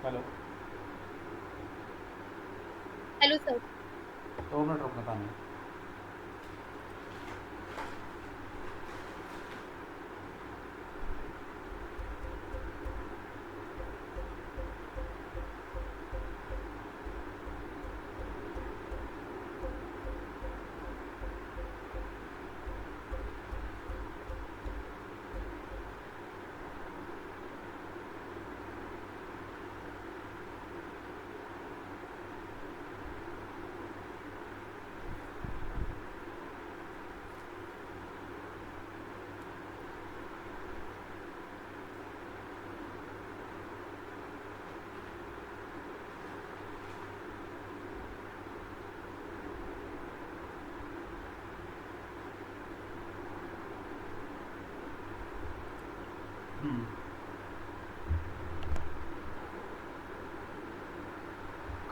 Hello. Hello sir. 2 minute रुकना तानी।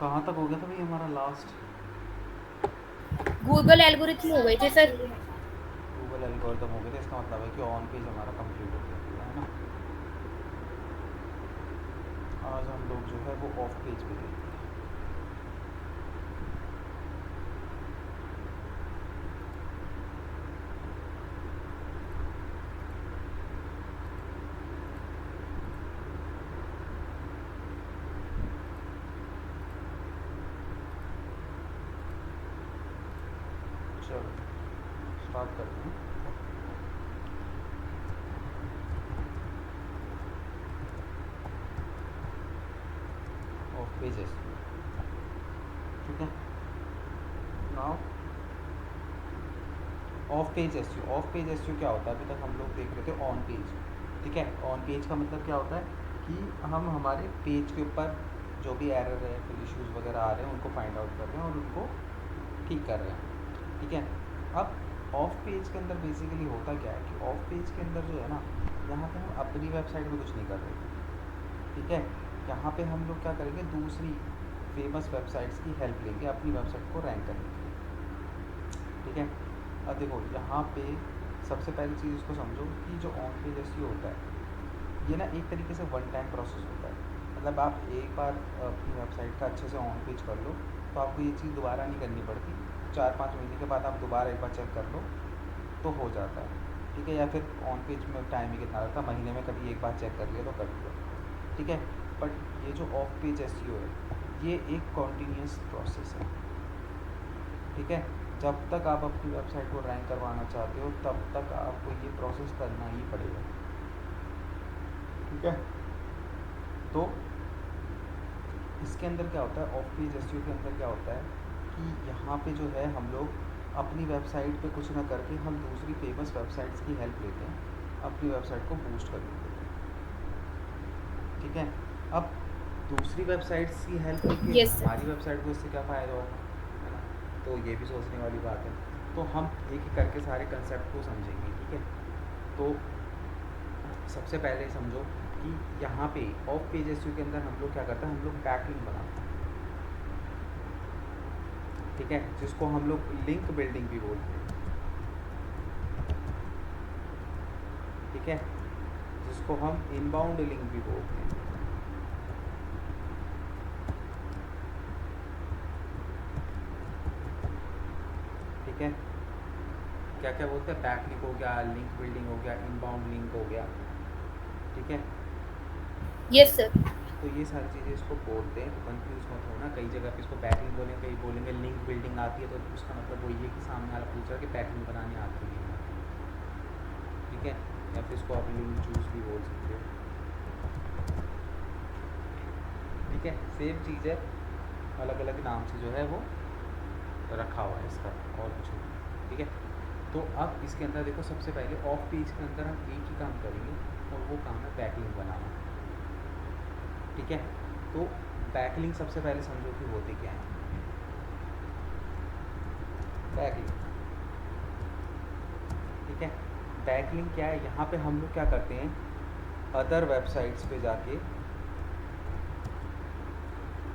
कहाँ तक हो गया था भाई हमारा लास्ट? गूगल एल्गोरिथम हो गए थे सर। गूगल एल्गोरिथम हो गया था, इसका मतलब है कि ऑन पेज हमारा कंप्लीट हो गया है ना। आज हम लोग जो है वो ऑफ पेज पे देखेंगे। चलो स्टार्ट करते हैं। ऑफ पेजेस, ठीक है। Now of page SEO. Of page SEO क्या होता है? अभी तक हम लोग देख रहे थे ऑन पेज, ठीक है। ऑन पेज का मतलब क्या होता है कि हम हमारे पेज के ऊपर जो भी एरर है, फिर इश्यूज़ वगैरह आ रहे हैं उनको फाइंड आउट कर रहे हैं और उनको ठीक कर रहे हैं, ठीक है। अब ऑफ पेज के अंदर बेसिकली होता क्या है कि ऑफ पेज के अंदर जो है ना, यहाँ पे हम अपनी वेबसाइट में कुछ नहीं कर रहे, ठीक है। यहाँ पे हम लोग क्या करेंगे, दूसरी फेमस वेबसाइट्स की हेल्प लेंगे अपनी वेबसाइट को रैंक करने के लिए, ठीक है। अब देखो यहाँ पे सबसे पहली चीज़ इसको समझो कि जो ऑन पेज एसईओ होता है ये ना एक तरीके से वन टाइम प्रोसेस होता है। मतलब आप एक बार अपनी वेबसाइट का अच्छे से ऑन पेज कर लो तो आपको ये चीज़ दोबारा नहीं करनी पड़ती। 4-5 महीने के बाद आप दोबारा एक बार चेक कर लो तो हो जाता है, ठीक है। या फिर ऑन पेज में टाइम ही कितना लगता है, महीने में कभी एक बार चेक कर लिया तो कर लिया, ठीक है। बट ये जो ऑफ पेज एसईओ है ये एक कॉन्टीन्यूस प्रोसेस है, ठीक है। जब तक आप अपनी वेबसाइट को रैंक करवाना चाहते हो तब तक आपको ये प्रोसेस करना ही पड़ेगा, ठीक है। तो इसके अंदर क्या होता है, ऑफ पेज एसईओ के अंदर क्या होता है कि यहाँ पे जो है हम लोग अपनी वेबसाइट पे कुछ ना करके हम दूसरी फेमस वेबसाइट्स की हेल्प लेते हैं अपनी वेबसाइट को बूस्ट करने के लिए, ठीक है। अब दूसरी वेबसाइट्स की हेल्प लेके यस सर। हमारी वेबसाइट को इससे क्या फ़ायदा होगा, है ना। तो ये भी सोचने वाली बात है। तो हम एक एक करके सारे कंसेप्ट को समझेंगे, ठीक है। तो सबसे पहले समझो कि यहाँ पे ऑफ पेज एसईओ के अंदर हम लोग क्या करते हैं, हम लोग बैकलिंक बनाते हैं, ठीक है, जिसको हम लोग लिंक बिल्डिंग भी बोलते हैं, ठीक है, जिसको हम इनबाउंड लिंक भी बोलते हैं, ठीक है। क्या क्या बोलते हैं, बैक लिंक हो गया, लिंक बिल्डिंग हो गया, इनबाउंड लिंक हो गया, ठीक है। Yes sir. तो ये सारी चीज़ें इसको बोलते हैं, तो कंफ्यूज मत होना। कई जगह पे इसको बैकलिंक बोलेंगे, कहीं बोलेंगे लिंक बिल्डिंग आती है, तो उसका मतलब वही है कि सामने वाला पूछ रहा है कि बैकलिंक बनाने आती है, ठीक है। या फिर इसको आप लिंक चूज भी बोल सकते हो, ठीक है। सेम चीज़ है, अलग अलग नाम से जो है वो रखा हुआ है इसका, और कुछ नहीं, ठीक है। तो अब इसके अंदर देखो, सबसे पहले ऑफ पेज के अंदर हम एक ही काम करेंगे और वो काम है बैकलिंक बनाना, ठीक है। तो बैकलिंक सबसे पहले समझो कि होते क्या है। बैकलिंक, ठीक है। बैकलिंक क्या है, यहाँ पे हम लोग क्या करते हैं, अदर वेबसाइट्स पे जाके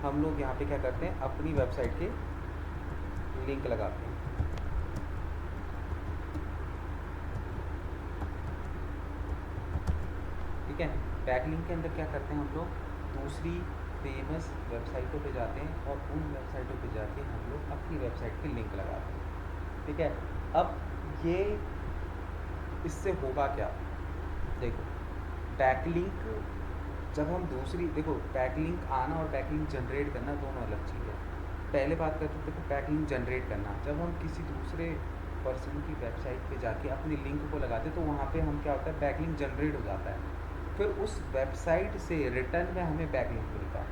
हम लोग यहाँ पे क्या करते हैं, अपनी वेबसाइट के लिंक लगाते हैं, ठीक है। बैकलिंक के अंदर क्या करते हैं हम लोग, दूसरी फेमस वेबसाइटों पे जाते हैं और उन वेबसाइटों पे जाके हम लोग अपनी वेबसाइट के लिंक लगाते हैं। ठीक है, अब ये इससे होगा क्या, देखो बैकलिंक, जब हम दूसरी, देखो बैकलिंक आना और बैकलिंक जनरेट करना दोनों अलग चीज़ है। पहले बात करते थे कि बैकलिंक जनरेट करना, जब हम किसी दूसरे पर्सन की वेबसाइट पे जाके अपनी लिंक को लगाते तो वहाँ पे हम क्या होता है, बैकलिंक जनरेट हो जाता है, फिर उस वेबसाइट से रिटर्न में हमें बैकलिंक मिलता है।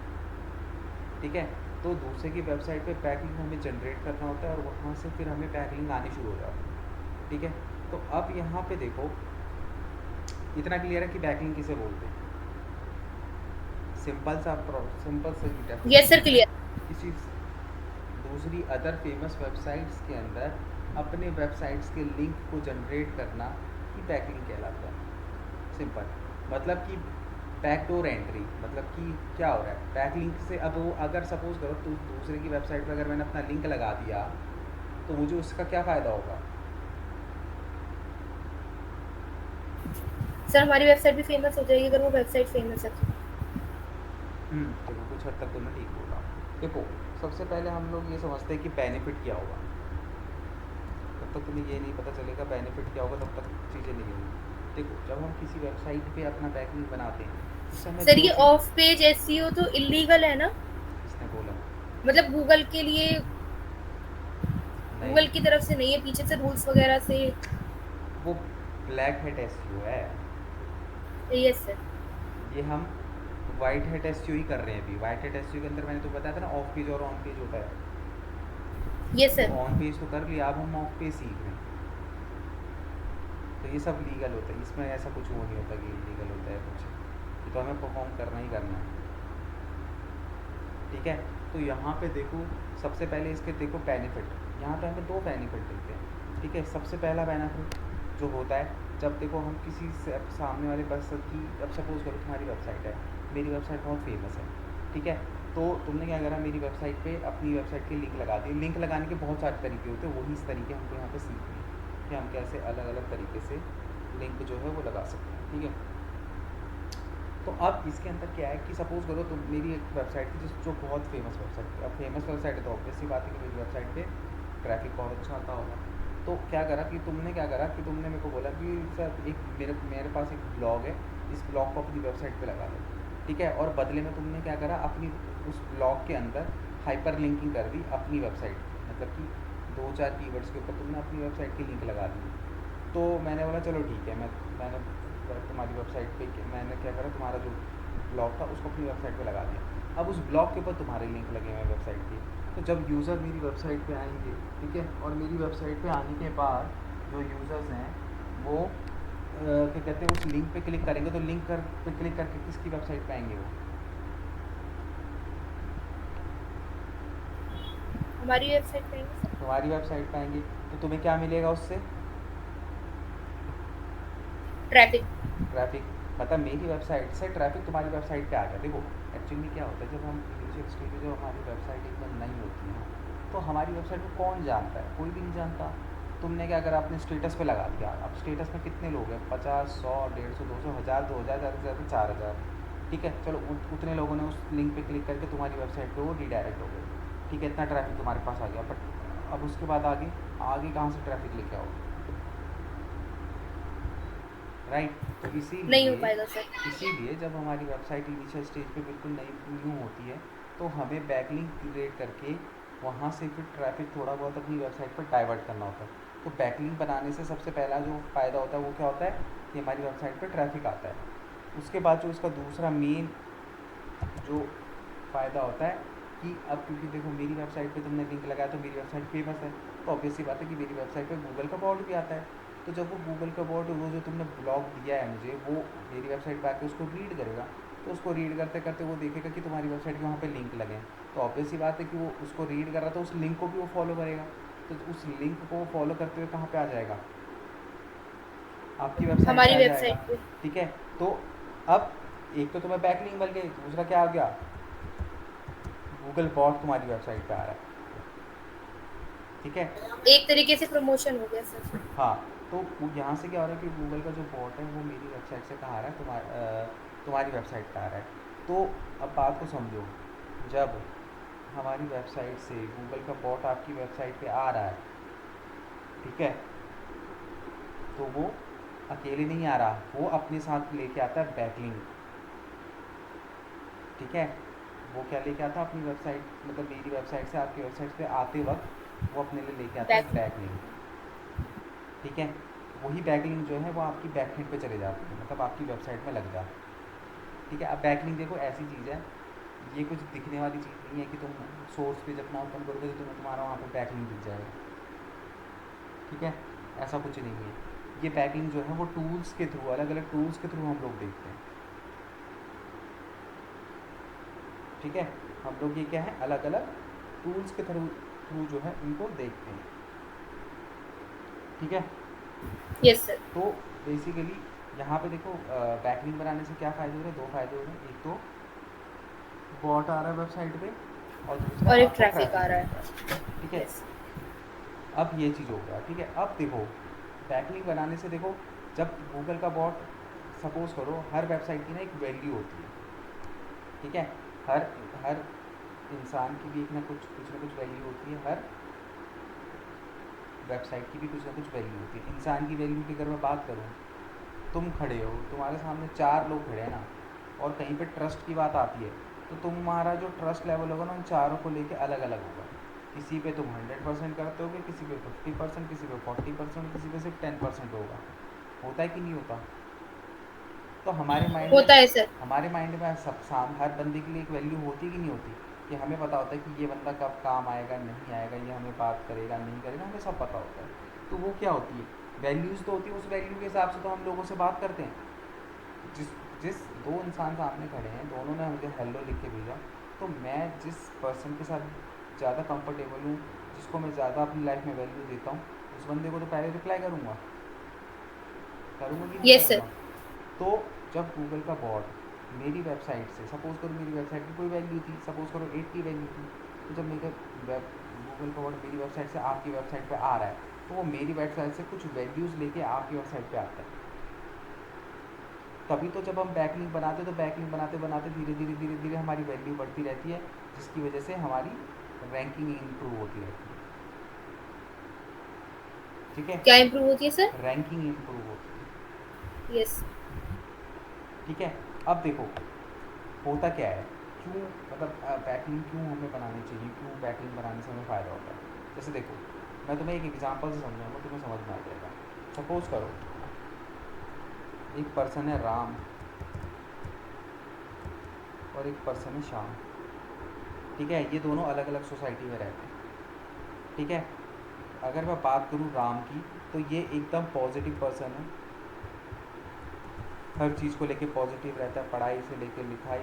ठीक है, तो दूसरे की वेबसाइट पे बैकलिंक हमें जनरेट करना होता है और वहाँ से फिर हमें बैकलिंक आनी शुरू हो जाती है। ठीक है, तो अब यहाँ पे देखो इतना क्लियर है कि बैकलिंक किसे बोलते हैं। सिंपल सा यस सर, डेफिनेशन है, क्लियर। किसी दूसरी अदर फेमस वेबसाइट्स के अंदर अपने वेबसाइट्स के लिंक को जनरेट करना ही बैकलिंक कहलाता है। सिंपल, मतलब कि बैकडोर एंट्री, मतलब कि क्या हो रहा है बैकलिंक से। अब वो अगर सपोज करो तो दूसरे की वेबसाइट पर अगर मैंने अपना लिंक लगा दिया तो मुझे उसका क्या फ़ायदा होगा। सर हमारी वेबसाइट भी फेमस हो जाएगी अगर वो वेबसाइट फेमस है तो। देखो कुछ हद तक तो मैं ठीक बोल रहा हूँ। देखो सबसे पहले हम लोग ये समझते हैं कि बेनिफिट क्या होगा, जब तक तुम्हें ये नहीं पता चलेगा बेनिफिट क्या होगा तब तक चीज़ें नहीं होंगी। देखो जब हम किसी वेबसाइट पे अपना बैकलिंक बनाते हैं उससे हमें सर दो ये चीज़। ऑफ पेज एसईओ तो इलीगल है ना? किसने बोला? मतलब गूगल के लिए, नहीं, गूगल की तरफ से नहीं है, पीछे से रूल्स वगैरह से। वो ब्लैक हेट एसईओ है। Yes sir. ये हम वाइट हेट एसईओ ही कर रहे हैं अभी। वाइट हेट एसईओ के अंदर मैंने तो बताया था ना ऑफ पेज और ऑन पेज होता है। यस तो सर। ऑन पेज तो कर लिया, अब हम ऑफ पेज सीख रहे हैं। तो ये सब लीगल होता है, इसमें ऐसा कुछ वो नहीं होता कि इलीगल होता है कुछ, ये तो हमें परफॉर्म करना ही करना है। ठीक है, तो यहाँ पे देखो सबसे पहले इसके देखो बेनिफिट, यहाँ पे हमें दो बेनिफिट मिलते हैं। ठीक है, सबसे पहला बेनिफिट जो होता है, जब देखो हम किसी सामने वाले पर्सन की, अब सपोज करो तुम्हारी वेबसाइट है, मेरी वेबसाइट बहुत फेमस है। ठीक है, तो तुमने क्या करा, मेरी वेबसाइट पे अपनी वेबसाइट की लिंक लगा दी। लिंक लगाने के बहुत सारे तरीके होते हैं, वही इस तरीके हमको यहाँ पे सीखने हैं कि हम कैसे अलग अलग तरीके से लिंक जो है वो लगा सकते हैं। ठीक है, तो अब इसके अंदर क्या है कि सपोज़ करो तुम, मेरी एक वेबसाइट थी जो बहुत फेमस वेबसाइट थी। अब फेमस वेबसाइट है तो ऑब्वियस सी बात है कि मेरी वेबसाइट पे ट्रैफिक बहुत अच्छा आता होगा। तो क्या करा कि तुमने क्या करा कि तुमने मेरे को बोला कि सर एक मेरे मेरे पास एक ब्लॉग है, इस ब्लॉग को अपनी वेबसाइट पे लगा लो। ठीक है, और बदले में तुमने क्या करा, अपनी उस ब्लॉग के अंदर हाइपर लिंकिंग कर दी अपनी वेबसाइट, मतलब कि दो चार कीवर्ड्स के ऊपर तुमने अपनी वेबसाइट की लिंक लगा दी। तो मैंने बोला चलो ठीक है, मैंने तुम्हारी वेबसाइट पे मैंने क्या करा, तुम्हारा जो ब्लॉग था उसको अपनी वेबसाइट पे लगा दिया। अब उस ब्लॉग के ऊपर तुम्हारे लिंक लगे हुए हैं वेबसाइट के। तो जब यूज़र मेरी वेबसाइट पे आएंगे, ठीक है, और मेरी वेबसाइट पे आने के बाद जो यूज़र्स हैं वो क्या कहते हैं, उस लिंक पे क्लिक करेंगे, तो लिंक पे क्लिक करके किसकी वेबसाइट पे आएंगे वो? हमारी वेबसाइट पे आएंगे सर। तुम्हारी वेबसाइट पे आएंगे। तो तुम्हें क्या मिलेगा उससे? ट्रैफिक। ट्रैफिक, मतलब मेरी वेबसाइट से ट्रैफिक तुम्हारी वेबसाइट पे आ गया। देखो एक्चुअली क्या होता है, जब हम इनिशियल स्टेज में, जब हमारी वेबसाइट एकदम नई होती है तो हमारी वेबसाइट को कौन जानता है, कोई भी नहीं जानता। तुमने क्या करा, अपने स्टेटस पे लगा दिया। अब स्टेटस में कितने लोग हैं, 50, 100, 150, 200, 1000, 2000, ज़्यादा से ज़्यादा 4000। ठीक है, चलो उतने लोगों ने उस लिंक पे क्लिक करके तुम्हारी वेबसाइट पे वो रिडायरेक्ट हो गए। ठीक है, इतना ट्रैफिक तुम्हारे पास आ गया, बट अब उसके बाद आगे आगे कहाँ से ट्रैफिक लेके आओगे? राइट, तो नहीं हो इसीलिए पाएगा सर। इसीलिए जब हमारी वेबसाइट इनिशियल स्टेज पे बिल्कुल नई न्यू होती है तो हमें बैकलिंक क्रिएट करके वहाँ से फिर ट्रैफिक थोड़ा बहुत अपनी वेबसाइट पर डाइवर्ट करना होता है। तो बैकलिंक बनाने से सबसे पहला जो फ़ायदा होता है वो क्या होता है कि हमारी वेबसाइट पर ट्रैफिक आता है। उसके बाद जो इसका दूसरा मेन जो फ़ायदा होता है कि अब क्योंकि देखो मेरी वेबसाइट पे तुमने लिंक लगाया तो मेरी वेबसाइट फेमस है, तो ऑब्वियस सी बात है कि मेरी वेबसाइट पे गूगल का बॉट भी आता है। तो जब वो गूगल का बॉट, वो जो तुमने ब्लॉग दिया है मुझे, वो मेरी वेबसाइट पे आके उसको रीड करेगा। तो उसको रीड करते करते वो देखेगा कि तुम्हारी वेबसाइट के वहाँ पे लिंक लगे हैं। तो ऑब्वियस सी बात है कि वो उसको रीड कर रहा, तो उस लिंक को भी वो फॉलो करेगा। तो उस लिंक को वो फॉलो करते हुए कहाँ पे आ जाएगा, आपकी वेबसाइट पे हमारी आ जाएगा। वेबसाइट पे। ठीक है, तो अब एक तो तुम्हें बैकलिंक मिल गई, दूसरा क्या आ गया, गूगल बॉट तुम्हारी वेबसाइट पे आ रहा है। ठीक है, एक तरीके से प्रमोशन हो गया सर। हाँ, तो यहाँ से क्या हो रहा है कि गूगल का जो बॉट है वो मेरी वेबसाइट से कहाँ आ रहा है, तुम्हारी वेबसाइट पे आ रहा है। तो अब बात को समझो जब हमारी वेबसाइट से गूगल का बॉट आपकी वेबसाइट पे आ रहा है, ठीक है, तो वो अकेले नहीं आ रहा, वो अपने साथ लेके आता है बैकलिंक। ठीक है, वो क्या लेके आता है अपनी वेबसाइट, मतलब मेरी वेबसाइट से आपकी वेबसाइट पे आते वक्त वो अपने लिए लेके आता है बैक बैकलिंक। ठीक है, वही बैकलिंक जो है वो आपकी बैकलिंक पे चले जाती है, मतलब आपकी वेबसाइट में लग जाती है। ठीक है, अब बैकलिंक देखो ऐसी चीज़ है, ये कुछ दिखने वाली चीज़ नहीं है कि तुम सोर्स पेज अपना ओपन करोगे तो तुम्हें तुम्हारा वहाँ पे बैकलिंक दिख जाएगा। ठीक है, ऐसा कुछ नहीं है। ये बैकलिंक जो है वो टूल्स के थ्रू, अलग अलग टूल्स के थ्रू हम लोग देखते हैं। ठीक है, हम लोग ये क्या है, अलग अलग टूल्स के थ्रू थ्रू जो है इनको देखते हैं। ठीक है, यस सर। तो बेसिकली यहाँ पे देखो बैकलिंक बनाने से क्या फ़ायदे हो रहे हैं, दो फ़ायदे हो रहे हैं। एक तो बॉट आ रहा है वेबसाइट पे, और दूसरा और एक आपको ट्रैफिक आ ट्रैफिक रहा मिल रहा है। है। ठीक है, यस। अब ये चीज़ हो गया। ठीक है, अब देखो बैकलिंक बनाने से देखो, जब गूगल का बॉट, सपोज़ करो हर वेबसाइट की ना एक वैल्यू होती है। ठीक है, हर हर इंसान की भी एक ना कुछ वैल्यू होती है, हर वेबसाइट की भी कुछ ना कुछ वैल्यू होती है। इंसान की वैल्यू की अगर मैं बात करूँ, तुम खड़े हो, तुम्हारे सामने 4 लोग खड़े हैं ना, और कहीं पे ट्रस्ट की बात आती है, तो तुम्हारा जो ट्रस्ट लेवल होगा ना उन चारों को लेके अलग अलग होगा। किसी पे तुम 100% करते होगे, किसी पे 50%, किसी पे 40%, किसी पे सिर्फ 10% होगा। होता है कि नहीं होता? तो होता है सर। हमारे माइंड में सब हर बंदे के लिए एक वैल्यू होती कि नहीं होती, कि हमें पता होता है कि ये बंदा कब काम आएगा, नहीं आएगा, ये हमें बात करेगा, नहीं करेगा, हमें सब पता होता है। तो वो क्या होती है, वैल्यूज़ तो होती है, उस वैल्यू के हिसाब से तो हम लोगों से बात करते हैं। जिस जिस दो इंसान सामने खड़े हैं, दोनों ने मुझे हेलो लिख के भेजा, तो मैं जिस पर्सन के साथ ज़्यादा कंफर्टेबल हूँ, जिसको मैं ज़्यादा अपनी लाइफ में वैल्यू देता हूँ, उस बंदे को तो पहले रिप्लाई करूँगा करूँगा कि नहीं यस सर। करूँगा। तो जब गूगल का बॉट मेरी वेबसाइट से, सपोज़ करो मेरी वेबसाइट की कोई वैल्यू थी, सपोज़ करो 8 की वैल्यू थी, तो जब मेरे गूगल का बॉट मेरी वेबसाइट से आपकी वेबसाइट पे आ रहा है, तो वो मेरी वेबसाइट से कुछ वैल्यूज़ लेके आपकी वेबसाइट पे आता है। तभी तो जब हम बैकलिंक बनाते, तो बैकलिंक बनाते बनाते धीरे धीरे हमारी वैल्यू बढ़ती रहती है, जिसकी वजह से हमारी रैंकिंग इम्प्रूव होती रहती है। ठीक है, क्या इम्प्रूव होती है सर? रैंकिंग इम्प्रूव होती है। यस। ठीक है, अब देखो होता क्या है, क्यों, मतलब बैकलिंक क्यों हमें बनानी चाहिए, क्यों बैकलिंक बनाने से हमें फ़ायदा होता है। जैसे देखो, मैं तुम्हें एक एग्जांपल से समझाऊंगा, तुम्हें समझ में आ जाएगा। सपोज़ करो एक पर्सन है राम, और एक पर्सन है श्याम। ठीक है, ये दोनों अलग अलग सोसाइटी में रहते हैं। ठीक है, अगर मैं बात करूँ राम की, तो ये एकदम पॉजिटिव पर्सन है, हर चीज़ को लेके पॉजिटिव रहता है, पढ़ाई से लेके लिखाई,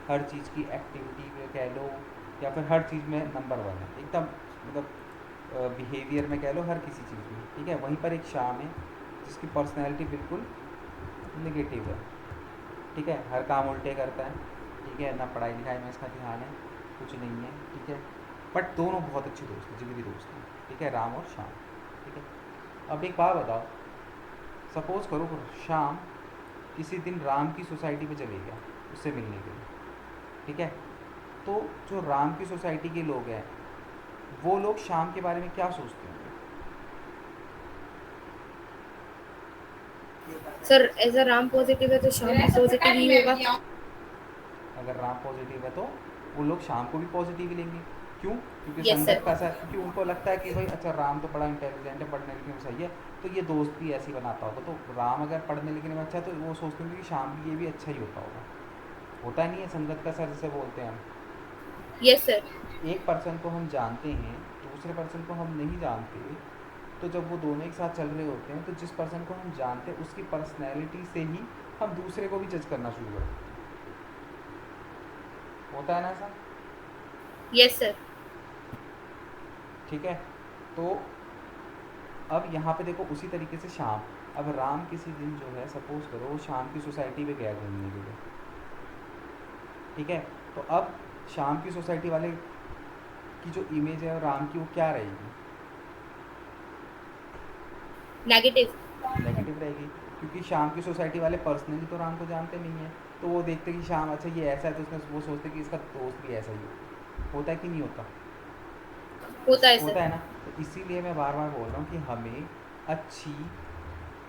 हर चीज़ की एक्टिविटी में कह लो, या फिर हर चीज़ में नंबर 1 है एकदम, मतलब बिहेवियर में कह लो, हर किसी चीज़ में। ठीक है, वहीं पर एक श्याम है जिसकी पर्सनैलिटी बिल्कुल नेगेटिव है। ठीक है, हर काम उल्टे करता है। ठीक है, ना पढ़ाई लिखाई में इसका ध्यान है, कुछ नहीं है। ठीक है, बट दोनों बहुत अच्छे दोस्त हैं, जिगरी दोस्त हैं। ठीक है, राम और श्याम। ठीक है, अब एक बात बताओ, सपोज़ करो श्याम किसी दिन राम की सोसाइटी पे चले गया उससे मिलने के लिए। ठीक है, तो जो राम की सोसाइटी के लोग हैं, वो लोग श्याम के बारे में क्या सोचते होंगे? Sir as a Ram positive है तो श्याम भी पॉजिटिव ही होगा। अगर राम पॉजिटिव है तो वो लोग शाम को भी पॉजिटिव ही लेंगे। क्यों? क्योंकि यस संगत सर। का असर, क्योंकि उनको लगता है कि भाई अच्छा राम तो बड़ा इंटेलिजेंट है, पढ़ने लिखने में सही है, तो ये दोस्त भी ऐसे ही बनाता होगा। तो राम अगर पढ़ने लिखने में अच्छा है, तो वो सोचते होंगे कि शाम भी ये भी अच्छा ही होता होगा। होता नहीं है संगत का असर जिसे बोलते हैं हम। Yes sir. एक पर्सन को हम जानते हैं, दूसरे पर्सन को हम नहीं जानते, तो जब वो दोनों एक साथ चल रहे होते हैं, तो जिस पर्सन को हम जानते हैं उसकी पर्सनैलिटी से ही हम दूसरे को भी जज करना शुरू करते हैं। होता है ना ऐसा? Yes sir. ठीक है, तो अब यहाँ पे देखो उसी तरीके से शाम, अब राम किसी दिन जो है, सपोज़ करो वो शाम की सोसाइटी पे गया घूमने के लिए। ठीक है, तो अब शाम की सोसाइटी वाले की जो इमेज है राम की, वो क्या रहेगी? नेगेटिव। नेगेटिव रहेगी, क्योंकि शाम की सोसाइटी वाले पर्सनली तो राम को जानते नहीं है, तो वो देखते कि शाम अच्छा ये ऐसा है, तो उसमें वो सोचते कि इसका दोस्त भी ऐसा ही हो। होता है कि नहीं होता? होता है होता सर। है ना। तो इसीलिए मैं बार बार बोल रहा हूँ कि हमें अच्छी,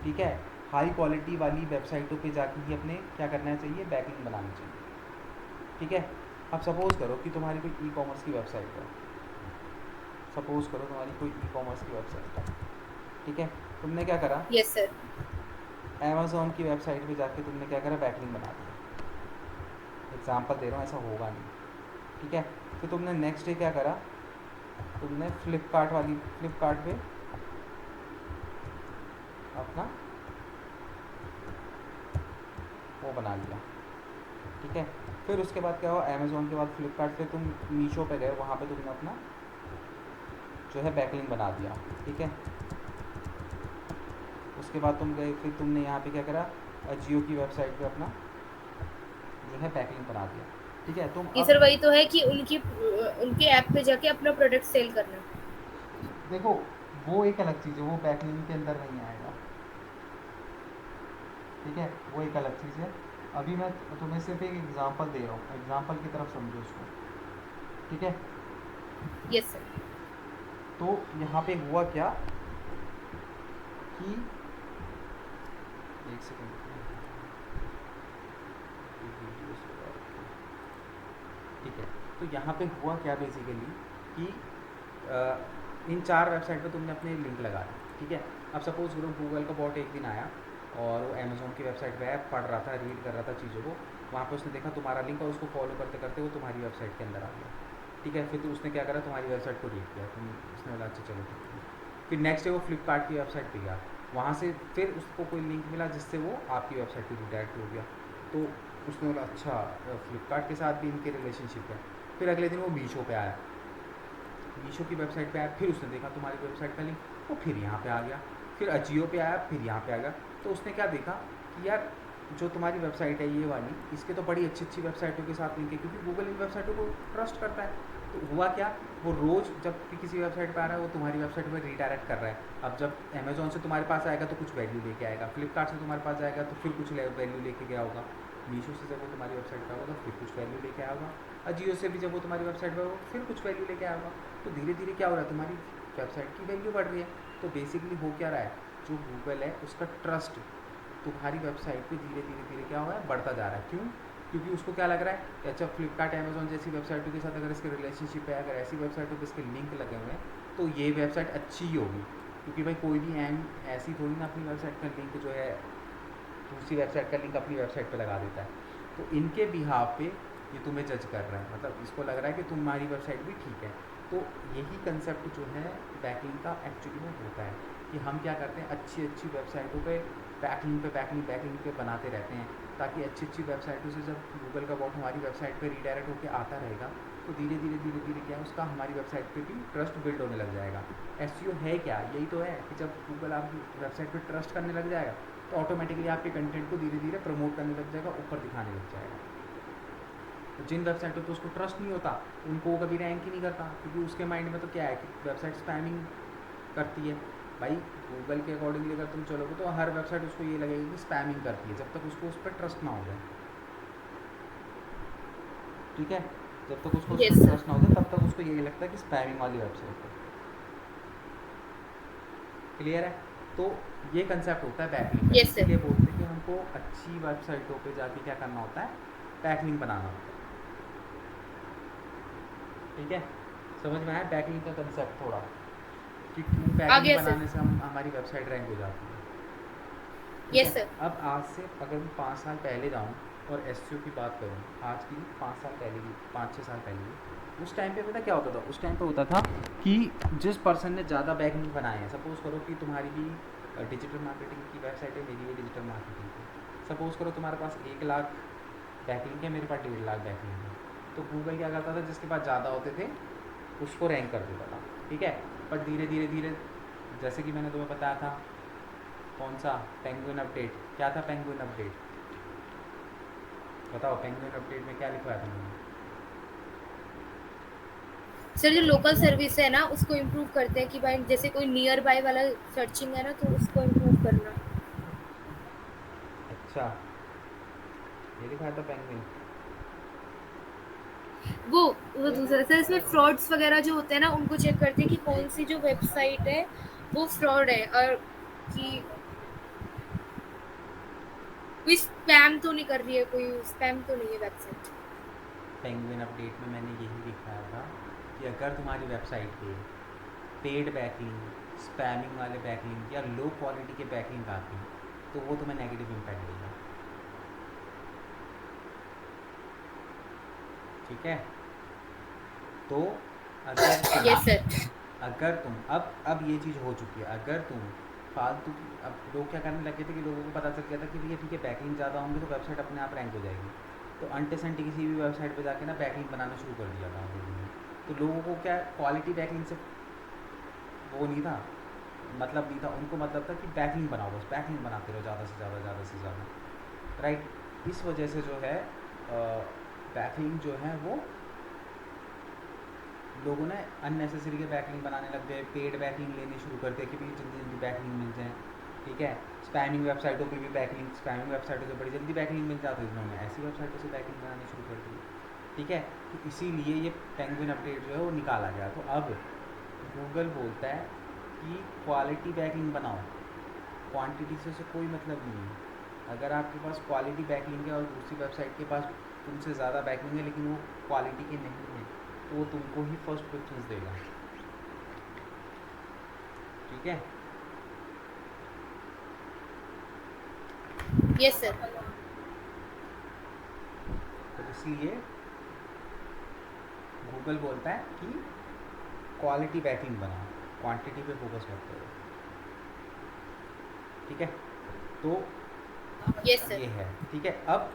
ठीक है, हाई क्वालिटी वाली वेबसाइटों पे जाके ही अपने क्या करना चाहिए, बैकलिंक बनानी चाहिए। ठीक है। अब सपोज़ करो कि तुम्हारी कोई ई कॉमर्स की वेबसाइट है, सपोज़ करो तुम्हारी कोई ई कॉमर्स की वेबसाइट है, ठीक है। तुमने क्या करा, यस सर। अमेज़ॉन की वेबसाइट पे जाके तुमने क्या करा, बैकलिंक बना दिया। एग्जांपल दे रहा हूँ, ऐसा होगा नहीं, ठीक है। फिर तुमने नेक्स्ट डे क्या करा, तुमने फ्लिपकार्ट पे अपना वो बना लिया, ठीक है। फिर उसके बाद क्या हुआ, अमेज़ॉन के बाद फ्लिपकार्ट, फिर तुम मीशो पे गए, वहाँ पे तुमने अपना जो है बैकलिंक बना दिया, ठीक है। उसके बाद तुम गए, फिर तुमने यहाँ पे क्या करा, जियो की वेबसाइट पे अपना जो है बैकलिंक बना दिया, ठीक है। तुम ये अब सर वही तो है कि उनके ऐप पे जाके अपना प्रोडक्ट सेल करना। देखो, वो एक अलग चीज़ है, वो बैकलिंक के अंदर नहीं आएगा, ठीक है, वो एक अलग चीज़ है। अभी मैं तुम्हें सिर्फ एक एग्जांपल दे रहा हूँ, एग्जांपल की तरफ समझो उसको, ठीक है। Yes sir. तो यहाँ पे हुआ क्या कि, एक सेकंड, ठीक है। तो यहाँ पे हुआ क्या बेसिकली कि इन 4 वेबसाइट पे तुमने अपने लिंक लगा दी, ठीक है। अब सपोज़ करो गूगल का बॉट एक दिन आया और वो अमेज़ॉन की वेबसाइट पे आया, पढ़ रहा था, रीड कर रहा था चीज़ों को, वहाँ पे उसने देखा तुम्हारा लिंक और उसको फॉलो करते करते वो तुम्हारी वेबसाइट के अंदर आ गया, ठीक है। फिर तो उसने क्या करा, तुम्हारी वेबसाइट को रीड किया, उसने बोला अच्छा चलो ठीक है। फिर नेक्स्ट डे वो फ्लिपकार्ट की वेबसाइट पे गया, वहाँ से फिर उसको कोई लिंक मिला जिससे वो आपकी वेबसाइट पर रिडायरेक्ट हो गया। तो उसने बोला अच्छा, फ्लिपकार्ट के साथ भी इनके रिलेशनशिप है। फिर अगले दिन वो मीशो पे आया, मीशो की वेबसाइट पे आया, फिर उसने देखा तुम्हारी वेबसाइट का लिंक, वो फिर यहाँ पे आ गया। फिर अजियो पे आया, फिर यहाँ पे आ गया। तो उसने क्या देखा कि यार जो तुम्हारी वेबसाइट है ये वाली, इसके तो बड़ी अच्छी अच्छी वेबसाइटों के साथ लिंक है, क्योंकि गूगल इन वेबसाइटों को ट्रस्ट करता है। तो हुआ क्या, वो रोज़ जब भी किसी वेबसाइट पर आ रहा है वो तुम्हारी वेबसाइट पर रीडायरेक्ट कर रहा है। अब जब अमेजोन से तुम्हारे पास आएगा तो कुछ वैल्यू लेके आएगा, फ्लिपकार्ट से तुम्हारे पास आएगा तो फिर कुछ वैल्यू लेके गया होगा, मीशो से जब वो तुम्हारी वेबसाइट पर होगा तो फिर कुछ वैल्यू लेके आया होगा, अजियो से भी जब वो तुम्हारी वेबसाइट पर होगा फिर कुछ वैल्यू लेके आया होगा। तो धीरे धीरे क्या हो रहा है, तुम्हारी वेबसाइट की वैल्यू बढ़ रही है। तो बेसिकली हो क्या रहा है, जो गूगल है उसका ट्रस्ट तुम्हारी वेबसाइट पे धीरे धीरे धीरे क्या हो रहा है, बढ़ता जा रहा है। क्यों? क्योंकि उसको क्या लग रहा है कि अच्छा फ्लिपकार्ट अमेजोन जैसी वेबसाइटों के साथ अगर इसके रिलेशनशिप है, अगर ऐसी वेबसाइटों पे इसके लिंक लगे हुए हैं तो ये वेबसाइट अच्छी ही होगी। क्योंकि भाई कोई भी ऐसी थोड़ी ना अपनी वेबसाइट का लिंक जो है दूसरी वेबसाइट का लिंक अपनी वेबसाइट पे लगा देता है। तो इनके बिहाफ पे ये तुम्हें जज कर रहा है, मतलब इसको लग रहा है कि तुम्हारी वेबसाइट भी ठीक है। तो यही कंसेप्ट जो है बैकलिंक का एक्चुअली में होता है कि हम क्या करते हैं, अच्छी अच्छी वेबसाइटों पे बैकलिंक पे बनाते रहते हैं, ताकि अच्छी अच्छी वेबसाइटों से जब गूगल का बॉट हमारी वेबसाइट पे रीडायरेक्ट होकर आता रहेगा तो धीरे धीरे क्या है, उसका हमारी वेबसाइट पे भी ट्रस्ट बिल्ड होने लग जाएगा। एसईओ है क्या, यही तो है कि जब गूगल आपकी वेबसाइट पे ट्रस्ट करने लग जाएगा तो ऑटोमेटिकली आपके कंटेंट को धीरे धीरे प्रमोट करने लग जाएगा, ऊपर दिखाने लग जाएगा। तो जिन वेबसाइटों पर उसको ट्रस्ट नहीं होता उनको वो कभी रैंक ही नहीं करता, क्योंकि उसके माइंड में तो क्या है कि वेबसाइट स्पैमिंग करती है। भाई गूगल के अकॉर्डिंगली अगर तुम चलोगे तो हर वेबसाइट उसको ये लगेगी कि स्पैमिंग करती है, जब तक उसको उस पर ट्रस्ट ना हो जाए, ठीक है। जब तक उसको उस यस पर सर। ट्रस्ट ना हो जाए तब तक उसको यही लगता है कि स्पैमिंग वाली वेबसाइट है। क्लियर है? तो ये कंसेप्ट होता है बैकलिंक का, यस सर। इसीलिए बोलते हैं कि हमको अच्छी वेबसाइटों पे जाके क्या करना होता है, बैकलिंक बनाना होता है, ठीक है। समझ में आया बैकलिंक का कंसेप्ट थोड़ा, कि क्यों आ बैकलिंक गया सर। बनाने से हमारी वेबसाइट रैंक हो जाती है, ठीक है। Yes sir. अब आज से अगर मैं 5 साल पहले जाऊँ और एसईओ की बात करूँ, आज की 5 साल पहले की, 5-6 साल पहले की, उस टाइम पे पता क्या होता था, उस टाइम पे होता था कि जिस पर्सन ने ज़्यादा बैकलिंक बनाए हैं, सपोज़ करो कि तुम्हारी भी डिजिटल मार्केटिंग की वेबसाइट है, मेरी भी डिजिटल मार्केटिंग की, सपोज़ करो तुम्हारे पास 1 लाख बैकलिंक है, मेरे पास 1.5 लाख बैकलिंक है, तो गूगल क्या करता था, जिसके पास ज़्यादा होते थे उसको रैंक कर देता था, ठीक है। पर धीरे धीरे धीरे, जैसे कि मैंने तुम्हें बताया था, कौन सा पेंगुइन अपडेट, क्या था पेंगुइन अपडेट, बताओ पेंगुइन अपडेट में क्या लिखवाया था मैंने? सर जो लोकल सर्विस है ना उसको इम्प्रूव करते हैं कि भाई जैसे कोई नियर बाय वाला सर्चिंग है ना तो उसको इम्प्रूव करना। अच्छा, ये लिखाया था पेंगुइन। वो दूसरा सर, इसमें फ्रॉड्स वगैरह जो होते हैं ना, उनको चेक करते हैं कि कौन सी जो वेबसाइट है वो फ्रॉड है, और कि कोई स्पैम तो नहीं कर रही है, कोई स्पैम तो नहीं है वेबसाइट। पेंगुइन अपडेट में मैंने यही दिखाया था कि अगर तुम्हारी वेबसाइट पे पेड बैकलिंक, स्पैमिंग वाले बैकलिंक या लो क्वालिटी के बैकलिंक आते हैं तो वो तुम्हें नेगेटिव इम्पैक्ट देगा। ठीक है, तो अगर तुम यस सर। अगर तुम अब ये चीज़ हो चुकी है, अगर तुम फालतू की, अब लोग क्या करने लगे थे कि लोगों को पता चल गया था कि भैया ठीक है बैकलिंक ज़्यादा होंगे तो वेबसाइट अपने आप रैंक हो जाएगी, तो अनटेसेंटी किसी भी वेबसाइट पे जाके ना बैकलिंक बनाना शुरू कर दिया था लोगों ने। तो लोगों को क्या क्वालिटी बैकलिंक से वो नहीं था, मतलब नहीं था उनको, मतलब था कि बैकलिंक बनाओ, बस बैकलिंक बनाते रहो ज़्यादा से ज़्यादा, ज़्यादा से ज़्यादा, राइट। इस वजह से जो है बैकलिंक जो है वो लोगों ने अननेसेसरी के बैकलिंक बनाने लग गए, पेड बैकलिंक लेने शुरू कर दिया कि भाई जल्दी जल्दी बैकलिंक मिल जाए। ठीक है, स्पैमिंग वेबसाइटों पे भी बैकलिंक, स्पैमिंग वेबसाइटों से बड़ी जल्दी बैकलिंक मिल जाती है, उन्होंने ऐसी वेबसाइटों से बैकलिंक बनानी शुरू कर दी। ठीक है, तो इसीलिए ये पेंगुइन अपडेट जो है वो निकाला गया। तो अब गूगल बोलता है कि क्वालिटी बैकलिंक बनाओ, क्वांटिटी से उसे कोई मतलब नहीं है। अगर आपके पास क्वालिटी बैकलिंक है और दूसरी वेबसाइट के पास तुमसे ज़्यादा बैकलिंक है लेकिन वो क्वालिटी के नहीं है, तो वो तुमको ही फर्स्ट प्रेफरेंस देगा। ठीक है, यस सर। तो इसलिए गूगल बोलता है कि क्वालिटी बैकलिंक बनाओ, क्वांटिटी पे फोकस मत करो। ठीक है, तो यस ये सर। है। ठीक है, अब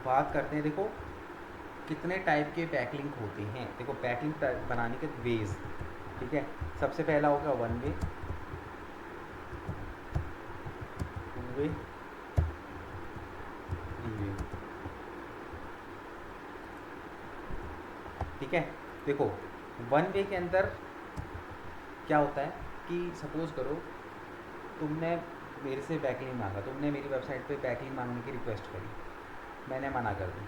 बात करते हैं, देखो कितने टाइप के बैकलिंक होते हैं। देखो बैकलिंक बनाने के वेज, ठीक है, सबसे पहला होगा one way, two way, three way. ठीक है, देखो वन वे के अंदर क्या होता है कि सपोज़ करो तुमने मेरे से बैकलिंक मांगा, तुमने मेरी वेबसाइट पे बैकलिंक मांगने की रिक्वेस्ट करी, मैंने मना कर दी,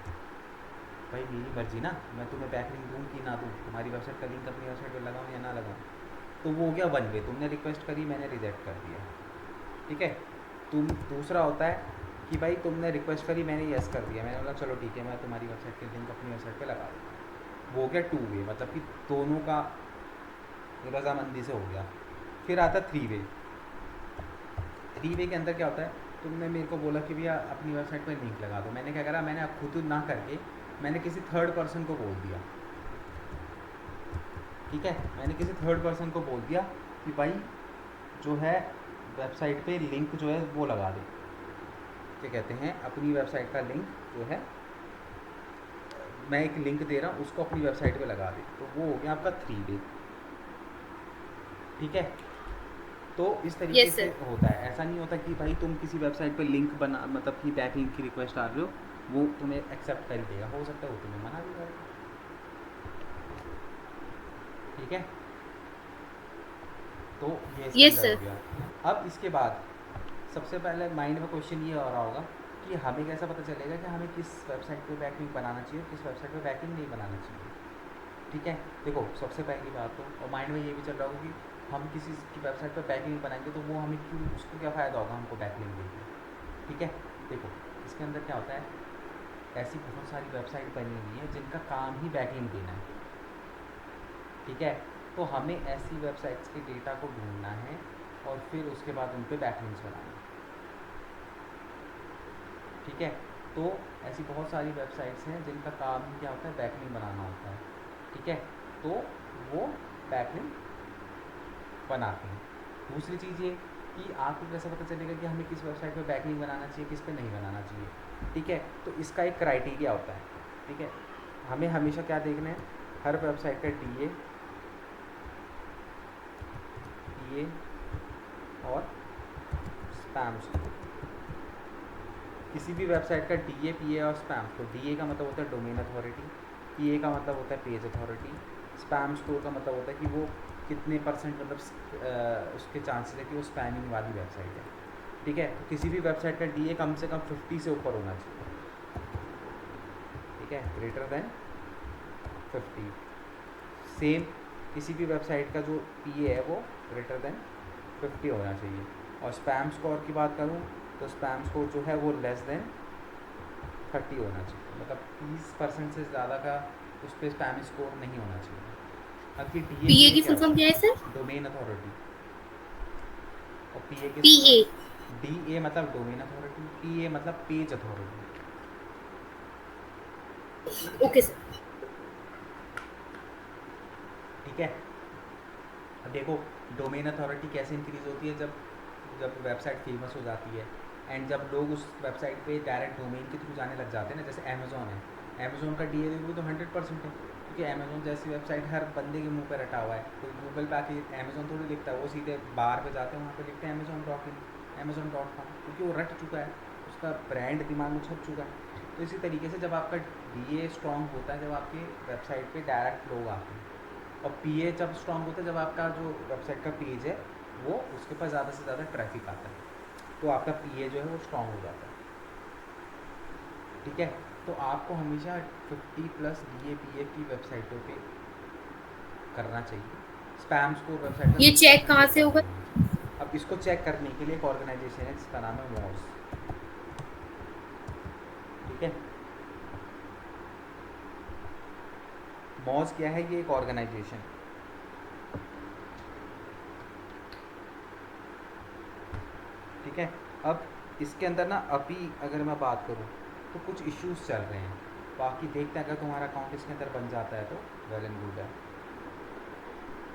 भाई मेरी मर्जी ना, मैं तुम्हें बैकलिंक दूँ कि ना दूँ, तुम्हारी वेबसाइट का लिंक अपनी वेबसाइट पे लगाऊँ या ना लगाऊँ, तो वो हो गया वन वे, तुमने रिक्वेस्ट करी, मैंने रिजेक्ट कर दिया। ठीक है, तुम दूसरा होता है कि भाई तुमने रिक्वेस्ट करी, मैंने यस कर दिया, मैंने बोला चलो ठीक है मैं तुम्हारी वेबसाइट के लिंक अपनी वेबसाइट पे लगा दूँगा, वो हो गया टू वे, मतलब कि दोनों का रजामंदी से हो गया। फिर आता थ्री वे। थ्री वे के अंदर क्या होता है, तुमने मेरे को बोला कि भैया अपनी वेबसाइट पर लिंक लगा दो, मैंने क्या करा, मैंने खुद ना करके मैंने किसी थर्ड पर्सन को बोल दिया। ठीक है, मैंने किसी थर्ड पर्सन को बोल दिया कि भाई जो है वेबसाइट पे लिंक जो है वो लगा दे, क्या कहते हैं, अपनी वेबसाइट का लिंक जो है, मैं एक लिंक दे रहा हूँ उसको अपनी वेबसाइट पे लगा दे, तो वो हो गया आपका थ्री वे। ठीक है, तो इस तरीके यस से सर। होता है। ऐसा नहीं होता कि भाई तुम किसी वेबसाइट पे लिंक बना, मतलब कि बैक लिंक की रिक्वेस्ट आ रही हो, वो तुम्हें एक्सेप्ट कर देगा, हो सकता है वो तुम्हें मना भी करेगा। ठीक है, तो ये इसके यस अंदर हो सर। गया। अब इसके बाद सबसे पहले माइंड में क्वेश्चन ये आ रहा होगा कि हमें कैसा पता चलेगा कि हमें किस वेबसाइट पे बैकलिंक बनाना चाहिए, किस वेबसाइट पे बैकलिंक नहीं बनाना चाहिए। ठीक है, देखो सबसे पहली बात तो, और माइंड में ये भी चल रहा होगा कि हम किसी की वेबसाइट पर बैकलिंक बनाएंगे तो वो हमें क्यों, उसको क्या फ़ायदा होगा हमको बैकलिंक देके। ठीक है, देखो इसके अंदर क्या होता है, ऐसी बहुत सारी वेबसाइट बनी हुई है जिनका काम ही बैकलिंक देना है। ठीक है, तो हमें ऐसी वेबसाइट्स के डेटा को ढूंढना है और फिर उसके बाद उन पर बैकलिंक्स बनाना है। ठीक है, तो ऐसी बहुत सारी वेबसाइट्स हैं जिनका काम ही क्या होता है, बैकलिंक बनाना होता है। ठीक है, तो वो बैकलिंक बनाते हैं। दूसरी चीज़ ये कि आपको कैसे पता चलेगा कि हमें किस वेबसाइट पे बैकलिंक बनाना चाहिए, किस पे नहीं बनाना चाहिए। ठीक है, तो इसका एक क्राइटेरिया होता है। ठीक है, हमें हमेशा क्या देखना है, हर वेबसाइट का डी ए और स्पैम स्कोर। किसी भी वेबसाइट का डी ए, पी ए और स्पैम स्कोर, डी ए का मतलब होता है डोमेन अथॉरिटी, पी ए का मतलब होता है पेज अथॉरिटी, स्पैम स्कोर का मतलब होता है कि वो कितने परसेंट मतलब उसके चांसेस है कि वो स्पैमिंग वाली वेबसाइट है। ठीक है, तो किसी भी वेबसाइट का डी ए कम से कम 50 से ऊपर होना चाहिए। ठीक है, ग्रेटर देन 50। सेम किसी भी वेबसाइट का जो PA है वो ग्रेटर देन 50 होना चाहिए। और स्पैम स्कोर की बात करूँ तो स्पैम स्कोर जो है वो लेस देन 30 होना चाहिए, मतलब 30% से ज़्यादा का उस पर स्पैम स्कोर नहीं होना चाहिए। बाकी पीए DAPA की क्या फुल फॉर्म होता क्या है सर? है? Domain authority. और PA के पीए। DA मतलब डोमेन अथॉरिटी, PA मतलब पेज अथॉरिटी। Okay sir. ठीक है। अब देखो डोमेन अथॉरिटी कैसे इंक्रीज होती है, जब जब वेबसाइट फेमस हो जाती है एंड जब लोग उस वेबसाइट पे डायरेक्ट डोमेन के थ्रू जाने लग जाते हैं ना, जैसे अमेज़ोन है, अमेज़ोन का DAU तो 100% है, क्योंकि अमेज़ोन जैसी वेबसाइट हर बंदे के मुंह पे रटा हुआ है। कोई गूगल पे आके अमेज़ोन थोड़ी लिखता है, वो सीधे बाहर पे जाते हैं, वहाँ पे लिखते हैं Amazon.in, Amazon.com, क्योंकि वो रट चुका है, उसका ब्रांड दिमाग में छप चुका है। तो इसी तरीके से जब आपका DA स्ट्रॉन्ग होता है, जब आपके वेबसाइट पे डायरेक्ट लोग आते हैं, और PA जब स्ट्रॉन्ग होता है जब आपका जो वेबसाइट का पेज है वो उसके पास ज़्यादा से ज़्यादा ट्रैफिक आता है, तो आपका PA जो है वो स्ट्रॉन्ग हो जाता है। ठीक है। तो आपको हमेशा 50+ DA PA की वेबसाइटों पे करना चाहिए। स्पैम स्कोर वेबसाइट का ये चेक 30% से कहाँ से ऊपर होगा? नहीं होना चाहिए। अब इसको चेक करने के लिए एक ऑर्गेनाइजेशन है जिसका नाम है मॉज। ठीक है। मॉज क्या है? ये एक ऑर्गेनाइजेशन। ठीक है। अब इसके अंदर ना अभी अगर मैं बात करूँ तो कुछ इश्यूज चल रहे हैं, बाकी देखते हैं, अगर तुम्हारा अकाउंट इसके अंदर बन जाता है तो वेल एंड गुड है।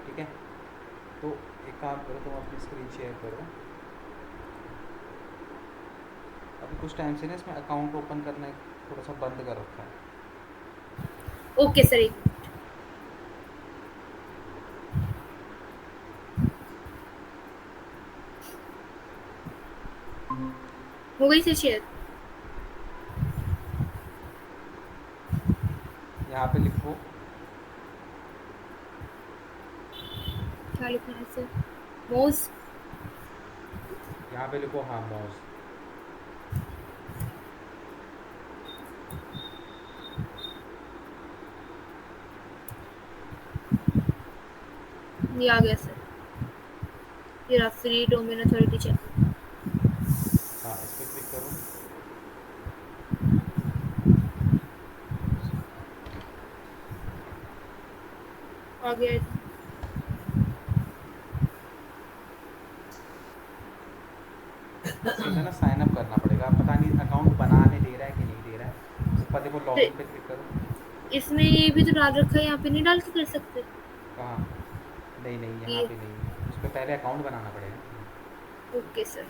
ठीक है। तो एक काम करो, तुम अपनी स्क्रीन शेयर करो। अभी कुछ टाइम से ना इसमें अकाउंट ओपन करना थोड़ा सा बंद कर रखा है। ओके सर, एक हो गई सर शेयर। यहाँ पे लिखो, क्या लिखना है सर? मोज। यहाँ पे लिखो हाँ मॉज। ये आ गया सर। ये रहा फ्री डोमेन अथॉरिटी चेक। हाँ इस पर क्लिक करो। आ गया है। इसमें ना साइन अप करना पड़ेगा, पता नहीं अकाउंट बनाने दे रहा है कि नहीं दे रहा है। ऊपर देखो तो लॉगिन पे क्लिक करो। इसमें ये भी तो डाल रखा है, यहाँ पे नहीं डाल के कर सकते? कहाँ? नहीं नहीं, यहाँ ये पे नहीं है, उस पर पहले अकाउंट बनाना पड़ेगा। Okay sir.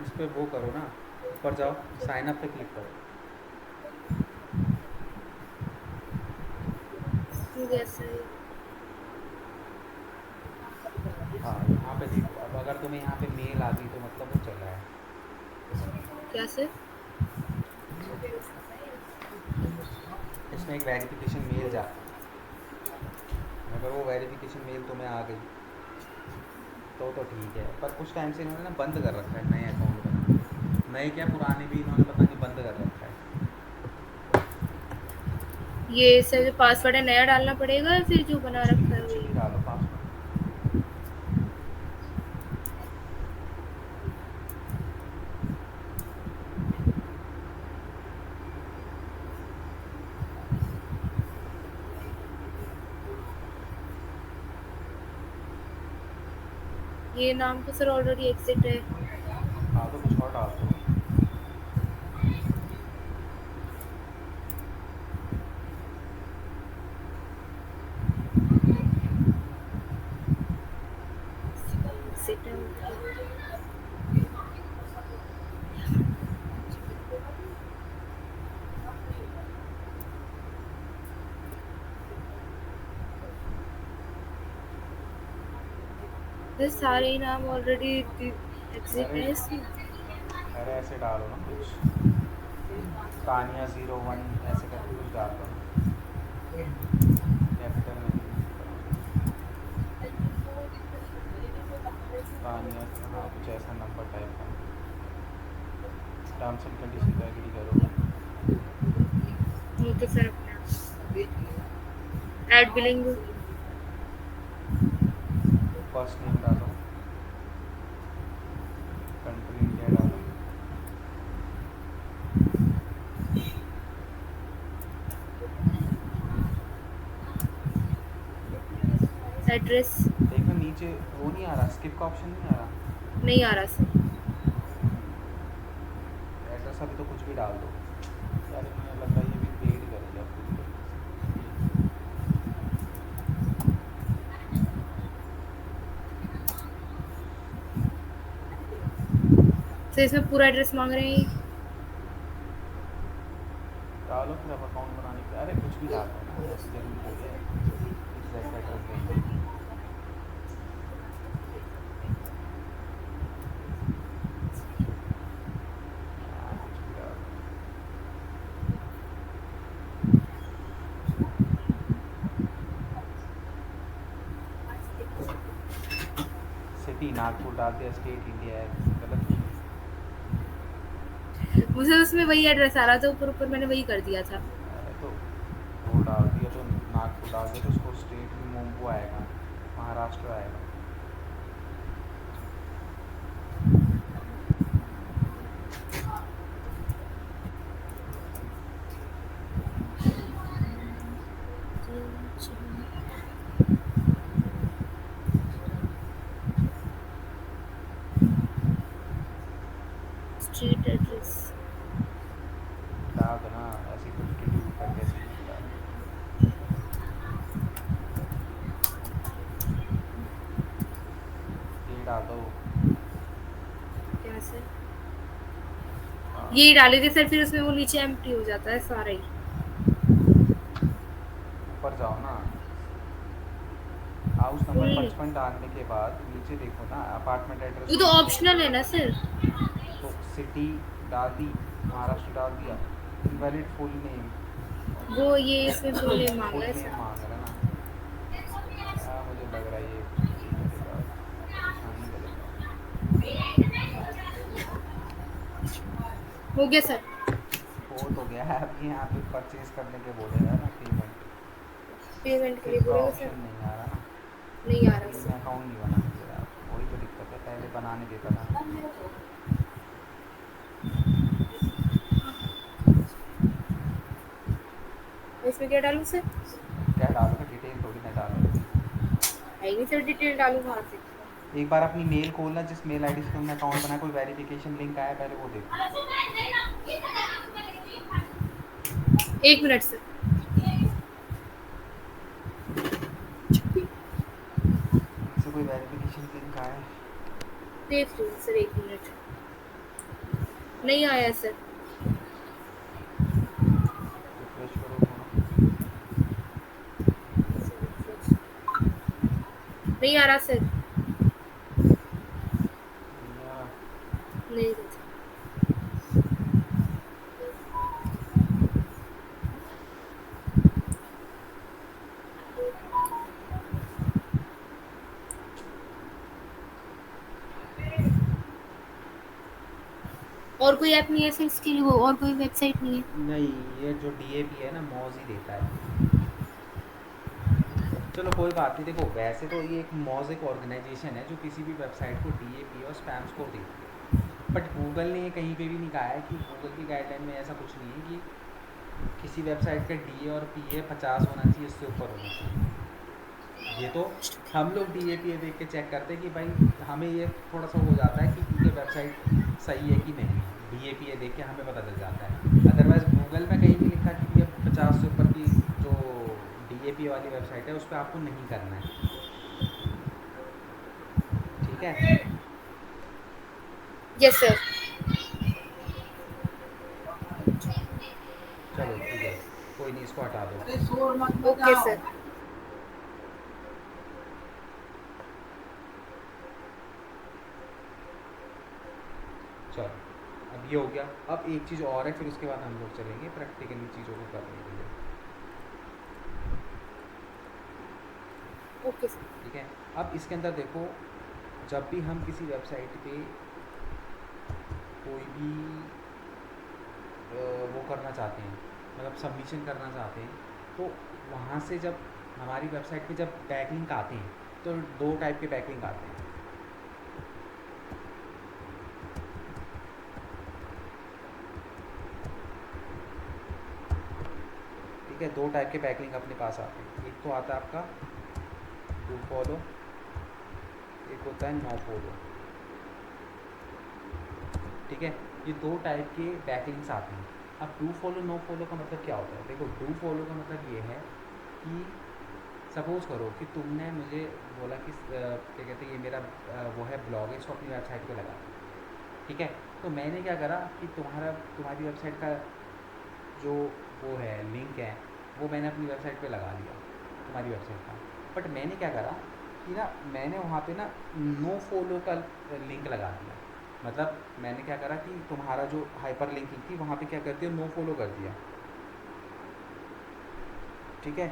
इस पर वो करो ना, ऊपर जाओ, साइन अप पे क्लिक करो। हो गया सर। हाँ यहाँ पे देखो, अब अगर तुम्हें यहाँ पे मेल आ गई तो मतलब वो चल रहा है। क्या सर? इसमें एक वेरिफिकेशन मेल जा, अगर वो वेरिफिकेशन मेल तुम्हें आ गई तो ठीक है, पर कुछ टाइम से इन्होंने ना बंद कर रखा है नए अकाउंट बनाना। नए क्या, पुराने भी इन्होंने पता नहीं बंद कर रखा है। ये सर जो पासवर्ड है नया डालना पड़ेगा या फिर जो बना रखा है कुछ वही? भी डालो पासवर्ड। ये नाम तो सर ऑलरेडी एग्जिट है। हाँ तो कुछ और डाल दो। एग्जिट है। सर सारे ही नाम ऑलरेडी एग्जिट अरे है इसमें। अरे ऐसे डालो ना कुछ, तानिया 01 ऐसे करके कुछ डाल दो ना, कैपिटल में नहीं तानिया, हाँ कुछ ऐसा नंबर टाइप का। टर्म्स एंड कंडीशन पे एग्री करो। वो तो सर अपना ऐड बिलिंग। फर्स्ट नेम डालो, कंट्री इंडिया डालो, एड्रेस देखना नीचे वो नहीं आ रहा, स्किप का ऑप्शन नहीं आ रहा। नहीं आ रहा सर। एड्रेस अभी तो कुछ भी डाल दो यार, मुझे लग रहा है ये भी पेड करेगा पूरी तरीके से। सर इसमें पूरा एड्रेस मांग रहे हैं। डालो फिर अब अकाउंट बनाने के लिए, अरे कुछ भी डाल दो ना, ऐसे ज़रूरी थोड़ी है एग्जैक्ट एड्रेस देना। कुछ भी डाल दो। सिटी नागपुर डाल दिया, स्टेट इंडिया है, गलत नहीं है। मुझे उसमें वही एड्रेस आ रहा था, ऊपर ऊपर मैंने वही कर दिया था। अरे तो वो डाल दिया तो नागपुर डाल दिया तो उसको स्टेट में वो आएगा, महाराष्ट्र आएगा। स्ट्रीट एड्रेस डाल दो ना, ऐसे 52 करके ऐसे कुछ डाल, ये डाल दो। क्या सर? हाँ यही डाले थे सर, फिर उसमें वो नीचे एम्प्टी हो जाता है सारा ही। ऊपर जाओ ना, हाउस नंबर फुल 55 डालने के बाद नीचे देखो ना, अपार्टमेंट एड्रेस वो तो होगा। ऑप्शनल है ना सर। तो सिटी डाल दी, महाराष्ट्र डाल दिया, इनवैलिड फुल नेम, वो ये इसमें फुल नेम मांग फुल रहा है नेम सर। मांग रहा है ना। मुझे लग रहा है ये यही करेगा, परेशान ही करेगा। हो गया सर। हो तो गया है, अभी यहाँ पे परचेज करने के बोलेगा ना, पेमेंट। पेमेंट के लिए स्किप का बोलेगा सर। ऑप्शन नहीं आ रहा ना, नहीं आ रहा इसमें सर। अकाउंट नहीं बनाने दे रहा, वही तो दिक्कत है, पहले बनाने देता था। इसमें क्या डालूं सर? क्या डालोगे, डिटेल थोड़ी ना डालोगे। है ही नहीं सर, डिटेल डालूं कहाँ से? एक बार अपनी मेल खोलना, जिस मेल आईडी से तुमने अकाउंट बनाया, कोई वेरिफिकेशन लिंक आया पहले वो देखो। एक मिनट सर। उनसे कोई वेरिफिकेशन लिंक आया है? देख लूँ सर, एक मिनट। नहीं आया सर। रिफ्रेश करो थोड़ा। नहीं आ रहा सर। नहीं आ रहा। नहीं सर। और कोई ऐप नहीं है सर इसके लिए? वो और कोई वेबसाइट नहीं है? नहीं, ये जो डीएपी है ना, मौज ही देता है। चलो कोई बात नहीं, देखो वैसे तो ये एक मौज एक ऑर्गेनाइजेशन है जो किसी भी वेबसाइट को डीएपी और स्पैम स्कोर देती है, बट गूगल ने ये कहीं पे भी नहीं कहा है कि गूगल की गाइडलाइन में ऐसा कुछ नहीं है कि किसी वेबसाइट का डी और पी ए 50 होना चाहिए, इससे ऊपर होना चाहिए। ये तो हम लोग डी ए पी ए देख के चेक करते हैं कि भाई हमें ये थोड़ा सा हो जाता है कि ये वेबसाइट सही है कि नहीं है, डी ए पी ए देख के हमें पता चल जाता है। अदरवाइज़ गूगल में कहीं नहीं लिखा कि भैया 50 से ऊपर की जो डी ए पी ए वाली वेबसाइट है उस पर आपको नहीं करना है, ठीक है। Yes sir. चलो ठीक है, कोई नहीं, इसको हटा दो। Okay sir. ये हो गया। अब एक चीज़ और है, फिर उसके बाद हम लोग चलेंगे प्रैक्टिकली चीज़ों को करने के लिए। Okay sir. ठीक है, अब इसके अंदर देखो, जब भी हम किसी वेबसाइट पे कोई भी वो करना चाहते हैं, मतलब सबमिशन करना चाहते हैं, तो वहाँ से जब हमारी वेबसाइट पे जब बैकलिंक आते हैं, तो दो टाइप के बैकलिंक आते हैं। ठीक है, दो टाइप के बैकलिंक अपने पास आते हैं। एक तो आता है आपका डू फॉलो, एक होता है नो फॉलो। ठीक है, ये दो टाइप के बैकलिंक्स आते हैं। अब डू फॉलो नो फॉलो का मतलब क्या होता है? देखो, डू फॉलो का मतलब ये है कि सपोज़ करो कि तुमने मुझे बोला कि क्या कहते हैं, ये मेरा वो है ब्लॉग है, इसको अपनी वेबसाइट पे लगा। ठीक है, तो मैंने क्या करा कि तुम्हारी वेबसाइट का जो वो है लिंक है, वो मैंने अपनी वेबसाइट पे लगा लिया, तुम्हारी वेबसाइट का। बट मैंने क्या करा कि ना, मैंने वहाँ पे ना नो फॉलो का लिंक लगा दिया। मतलब मैंने क्या करा कि तुम्हारा जो हाइपर लिंकिंग थी वहाँ पे क्या कर दिया, नो फॉलो कर दिया। ठीक है,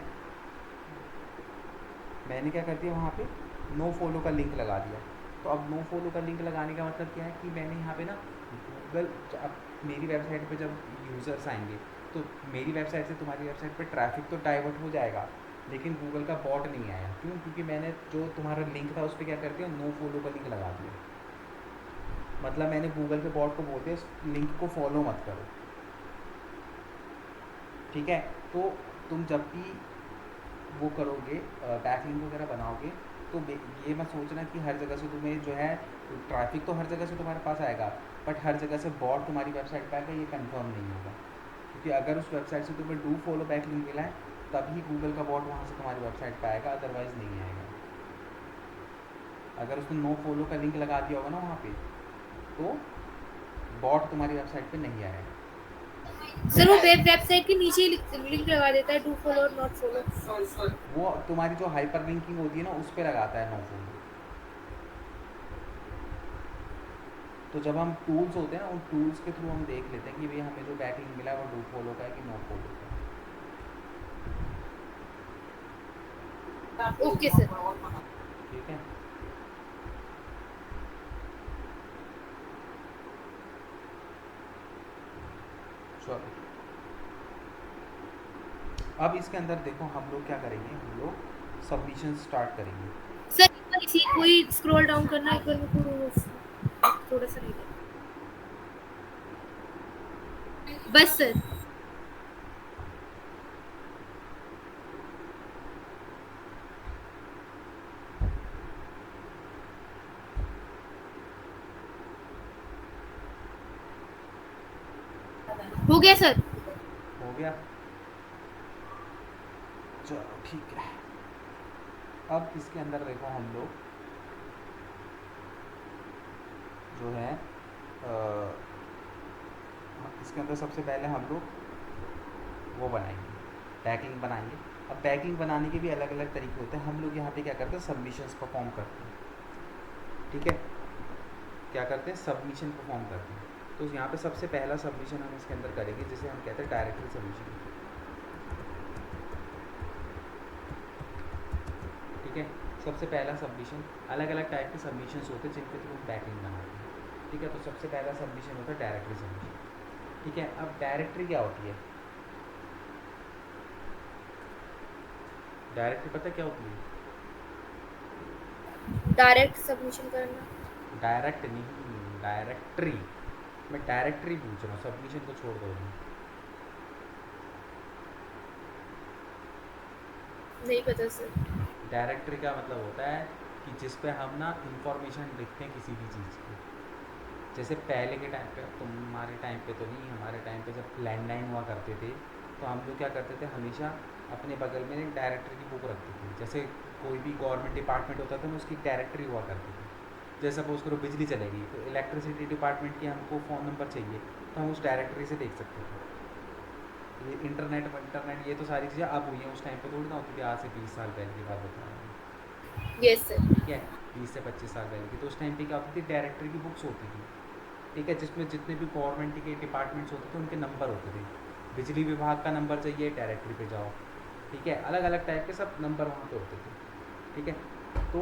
मैंने क्या कर दिया, वहाँ पे नो फॉलो का लिंक लगा दिया। तो अब नो फॉलो का लिंक लगाने का मतलब क्या है कि मैंने यहाँ पे ना गूगल, अब मेरी वेबसाइट पे जब यूज़र्स आएंगे, तो मेरी वेबसाइट से तुम्हारी वेबसाइट पे ट्रैफिक तो डाइवर्ट हो जाएगा, लेकिन गूगल का बॉट नहीं आया। क्यों? क्योंकि मैंने जो तुम्हारा लिंक था उस पर क्या कर दिया, नो फॉलो का लिंक लगा दिया। मतलब मैंने गूगल के बॉट को बोल दिया, इस लिंक को फॉलो मत करो। ठीक है, तो तुम जब भी वो करोगे, बैकलिंक वगैरह बनाओगे, तो ये मत सोचना कि हर जगह से तुम्हें जो है ट्रैफिक तो हर जगह से तुम्हारे पास आएगा, बट हर जगह से बॉट तुम्हारी वेबसाइट पे आएगा, ये कंफर्म नहीं होगा। क्योंकि अगर उस वेबसाइट से तुम्हें डू फॉलो बैकलिंक मिला है, तभी गूगल का बॉट वहाँ से तुम्हारी वेबसाइट पे आएगा, अदरवाइज़ नहीं आएगा। अगर उसने नो फॉलो का लिंक लगा दिया होगा ना वहाँ पे, तो बॉट तुम्हारी वेबसाइट पे नहीं आएगा। सर वो वेबसाइट के नीचे ही लिंक लगा देता है, डू फॉलो और नॉट फॉलो। वो तुम्हारी जो हाइपर लिंकिंग होती है ना, उस पर लगाता है नो फॉलो। तो जब हम टूल्स होते हैं ना, उन टूल्स के थ्रू हम देख लेते हैं कि भाई हमें जो बैकलिंक मिला है वो डू फॉलो का है कि नो फॉलो का है। Okay sir. ठीक है, चलो। अब इसके अंदर देखो, हम लोग क्या करेंगे, हम लोग सबमिशन स्टार्ट करेंगे। सर एक बार इसी कोई स्क्रॉल डाउन करना, एक बार मेरे को थोड़ा सा नहीं बस सर। हो गया सर। हो गया, चलो ठीक है। अब इसके अंदर देखो, हम लोग जो है इसके अंदर सबसे पहले हम लोग वो बनाएंगे, बैकलिंक बनाएंगे। अब बैकलिंक बनाने के भी अलग अलग तरीके होते हैं। हम लोग यहाँ पे क्या करते हैं, सबमिशंस परफॉर्म करते हैं। ठीक है, क्या करते हैं, सबमिशन परफॉर्म करते हैं। तो यहाँ पे सबसे पहला सबमिशन हम इसके अंदर करेंगे, जिसे हम कहते हैं डायरेक्टरी सबमिशन। ठीक है, सबसे पहला सबमिशन, अलग अलग टाइप के सबमिशंस होते हैं जिनके थ्रू बैकलिंक बनाते हैं। ठीक है, तो सबसे पहला सबमिशन होता है डायरेक्टरी सबमिशन। ठीक है, अब डायरेक्टरी क्या होती है? डायरेक्टरी पता क्या होती है? डायरेक्ट सबमिशन करना। डायरेक्ट नहीं, डायरेक्टरी। मैं डायरेक्टरी पूछ रहा हूँ, सबमिशन को छोड़ दो। नहीं पता सर। डायरेक्टरी का मतलब होता है कि जिस पे हम ना इंफॉर्मेशन लिखते हैं किसी भी चीज़ की। जैसे पहले के टाइम पे, तुम्हारे टाइम पे तो नहीं, हमारे टाइम पे जब लैंडलाइन हुआ करते थे, तो हम लोग क्या करते थे, हमेशा अपने बगल में एक डायरेक्टरी की बुक रखते थे। जैसे कोई भी गवर्नमेंट डिपार्टमेंट होता था ना, उसकी डायरेक्टरी हुआ करती थी। जैसे सपोज करो बिजली चलेगी, तो इलेक्ट्रिसिटी डिपार्टमेंट की हमको फ़ोन नंबर चाहिए, तो हम उस डायरेक्टरी से देख सकते थे। ये इंटरनेट ये तो सारी चीज़ें अब हुई हैं, उस टाइम पे थोड़ी ना होती थी। आज से 20 साल पहले की बात बता रहा हूँ। Yes sir. ठीक है, 20 से 25 साल पहले की। तो उस टाइम पे क्या होती थी, डायरेक्टरी की बुक्स होती थी। ठीक है, जिसमें जितने भी गवर्नमेंट के डिपार्टमेंट्स होते थे उनके नंबर होते थे। बिजली विभाग का नंबर चाहिए, डायरेक्टरी पे जाओ, ठीक है, अलग अलग टाइप के सब नंबर वहाँ पे होते थे, ठीक है। तो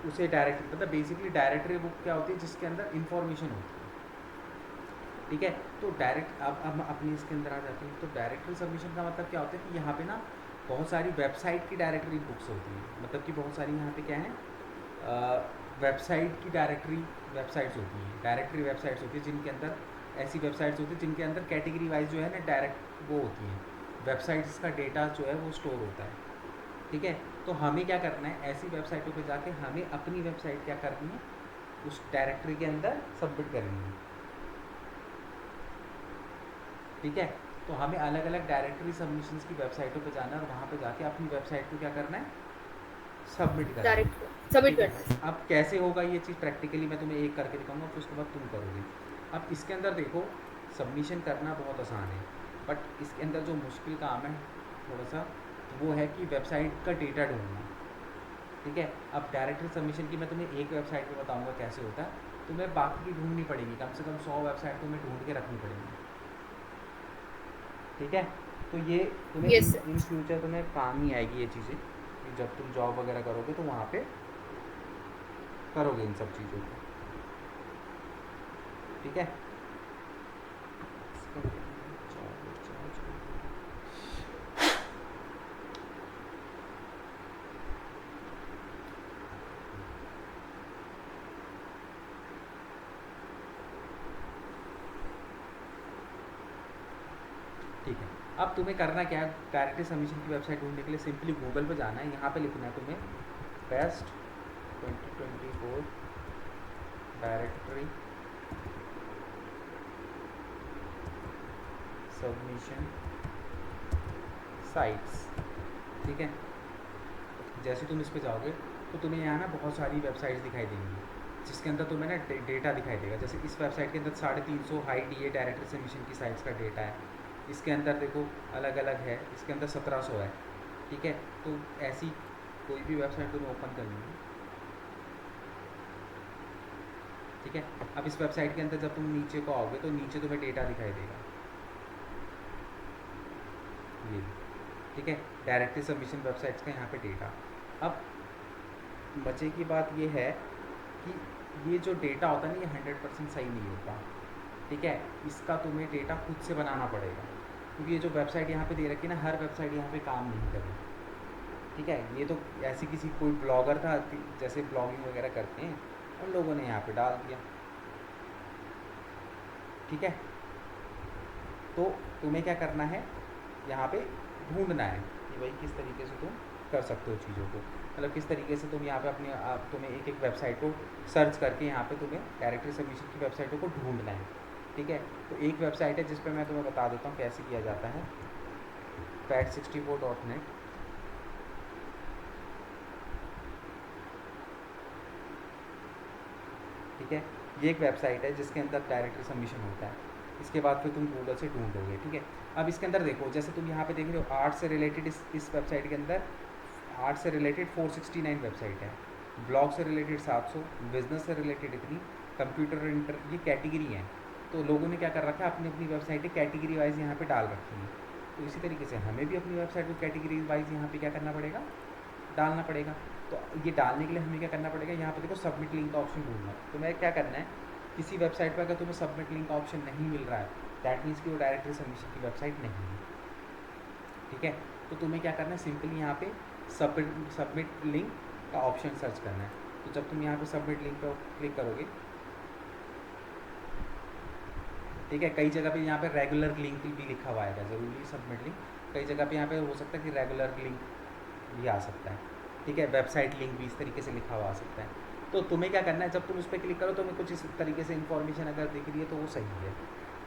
उसे डायरेक्टरी मतलब बेसिकली डायरेक्टरी बुक क्या होती है, जिसके अंदर इंफॉर्मेशन होती है, ठीक है। तो डायरेक्ट अब हम अपनी इसके अंदर आ जाते हैं। तो डायरेक्टरी सबमिशन का मतलब क्या होता है कि यहाँ पे ना बहुत सारी वेबसाइट की डायरेक्टरी बुक्स होती हैं, मतलब कि बहुत सारी यहाँ पे क्या है, वेबसाइट की डायरेक्टरी वेबसाइट्स होती हैं, डायरेक्टरी वेबसाइट्स होती है जिनके अंदर ऐसी वेबसाइट्स होती है जिनके अंदर कैटेगरी वाइज जो है ना डायरेक्ट वो होती हैं, वेबसाइट्स का डेटा जो है वो स्टोर होता है, ठीक है। तो हमें क्या करना है, ऐसी वेबसाइटों पे जाके हमें अपनी वेबसाइट क्या करनी है, उस डायरेक्टरी के अंदर सबमिट करनी है, ठीक है। तो हमें अलग अलग डायरेक्टरी सबमिशंस की वेबसाइटों पे जाना है और वहाँ पे जाके अपनी वेबसाइट को क्या करना है, सबमिट करना है, डायरेक्ट सबमिट ठीक है। करना है। अब कैसे होगा ये चीज़ प्रैक्टिकली मैं तुम्हें एक करके दिखाऊंगा, फिर उसके बाद तुम करोगे। अब इसके अंदर देखो, सबमिशन करना बहुत आसान है, बट इसके अंदर जो मुश्किल काम है थोड़ा सा, वो है कि वेबसाइट का डेटा ढूंढना, ठीक है। अब डायरेक्टरी सबमिशन की मैं तुम्हें एक वेबसाइट पे बताऊंगा कैसे होता है, तुम्हें बाकी की ढूंढनी पड़ेगी, कम से कम 100 वेबसाइट तुम्हें ढूंढ के रखनी पड़ेगी, ठीक है। तो ये तुम्हें यस सर। इन फ्यूचर तुम्हें काम ही आएगी ये चीज़ें, कि जब तुम जॉब वगैरह करोगे तो वहाँ पे करोगे इन सब चीज़ों को, ठीक है। ठीक है, अब तुम्हें करना क्या है, डायरेक्टरी सबमिशन की वेबसाइट ढूंढने के लिए सिंपली गूगल पे जाना है, यहाँ पे लिखना है तुम्हें बेस्ट 2024 डायरेक्टरी सबमिशन साइट्स, ठीक है। जैसे तुम इस पे जाओगे तो तुम्हें यहाँ ना बहुत सारी वेबसाइट्स दिखाई देंगी, जिसके अंदर तुम्हें ना डेटा दिखाई देगा। जैसे इस वेबसाइट के अंदर 350 high D A directory submission की साइट्स का डेटा है, इसके अंदर देखो अलग अलग है, इसके अंदर 1700 है, ठीक है। तो ऐसी कोई भी वेबसाइट तुम्हें ओपन करनी है, ठीक है। अब इस वेबसाइट के अंदर जब तुम नीचे को आओगे तो नीचे तुम्हें डेटा दिखाई देगा, ये, ठीक है, डायरेक्टरी सबमिशन वेबसाइट्स का यहाँ पे डेटा। अब मजे की बात ये है कि ये जो डेटा होता है ना, ये 100% सही नहीं होता, ठीक है। इसका तुम्हें डेटा खुद से बनाना पड़ेगा, क्योंकि ये जो वेबसाइट यहाँ पे दे रखी है ना, हर वेबसाइट यहाँ पे काम नहीं करेगी, ठीक है। ये तो ऐसी किसी कोई ब्लॉगर था जैसे ब्लॉगिंग वगैरह करते हैं, उन लोगों ने यहाँ पे डाल दिया, ठीक है। तो तुम्हें क्या करना है, यहाँ पे ढूंढना है कि भाई किस तरीके से तुम कर सकते हो चीज़ों को, मतलब किस तरीके से तुम यहाँ पे अपने तुम्हें एक एक वेबसाइट को सर्च करके यहाँ पे तुम्हें डायरेक्टरी सबमिशन की वेबसाइटों को ढूंढना है, ठीक है। तो एक वेबसाइट है जिस पे मैं तुम्हें बता देता हूँ कैसे किया जाता है, pad64.net, ठीक है। ये एक वेबसाइट है जिसके अंदर डायरेक्टरी सबमिशन होता है, इसके बाद फिर तुम गूगल से ढूंढोगे, ठीक है। अब इसके अंदर देखो, जैसे तुम यहाँ पे देख रहे हो आर्ट से रिलेटेड, इस वेबसाइट के अंदर आर्ट से रिलेटेड 469 वेबसाइट है, ब्लॉग से रिलेटेड 700, बिजनेस से रिलेटेड इतनी, कंप्यूटर इंटर, ये कैटेगरी हैं। तो लोगों ने क्या कर रखा है, अपनी अपनी वेबसाइटें कैटेगरी वाइज यहाँ पे डाल रखी हैं। तो इसी तरीके से हमें भी अपनी वेबसाइट को कैटेगरी वाइज यहाँ पे क्या करना पड़ेगा, डालना पड़ेगा। तो ये डालने के लिए हमें क्या करना पड़ेगा, यहाँ पे देखो सबमिट लिंक का ऑप्शन ढूंढना। तो मैं क्या करना है, किसी वेबसाइट पर अगर तुम्हें सबमिट लिंक का ऑप्शन नहीं मिल रहा है, दैट मीन्स कि वो डायरेक्टरी सबमिशन की वेबसाइट नहीं है, ठीक है। तो तुम्हें क्या करना है, सिंपली यहाँ पे सबमिट लिंक का ऑप्शन सर्च करना है। तो जब तुम यहाँ पे सबमिट लिंक पर क्लिक करोगे, ठीक है, कई जगह पे यहाँ पे रेगुलर लिंक भी लिखा हुआ आएगा, ज़रूरी सबमिट लिंक, कई जगह पे यहाँ पे हो सकता है कि रेगुलर लिंक भी आ सकता है, ठीक है, वेबसाइट लिंक भी इस तरीके से लिखा हुआ आ सकता है। तो तुम्हें क्या करना है, जब तुम उस पर क्लिक करो तो तुम्हें कुछ इस तरीके से इन्फॉर्मेशन अगर दिख रही है तो वो सही है,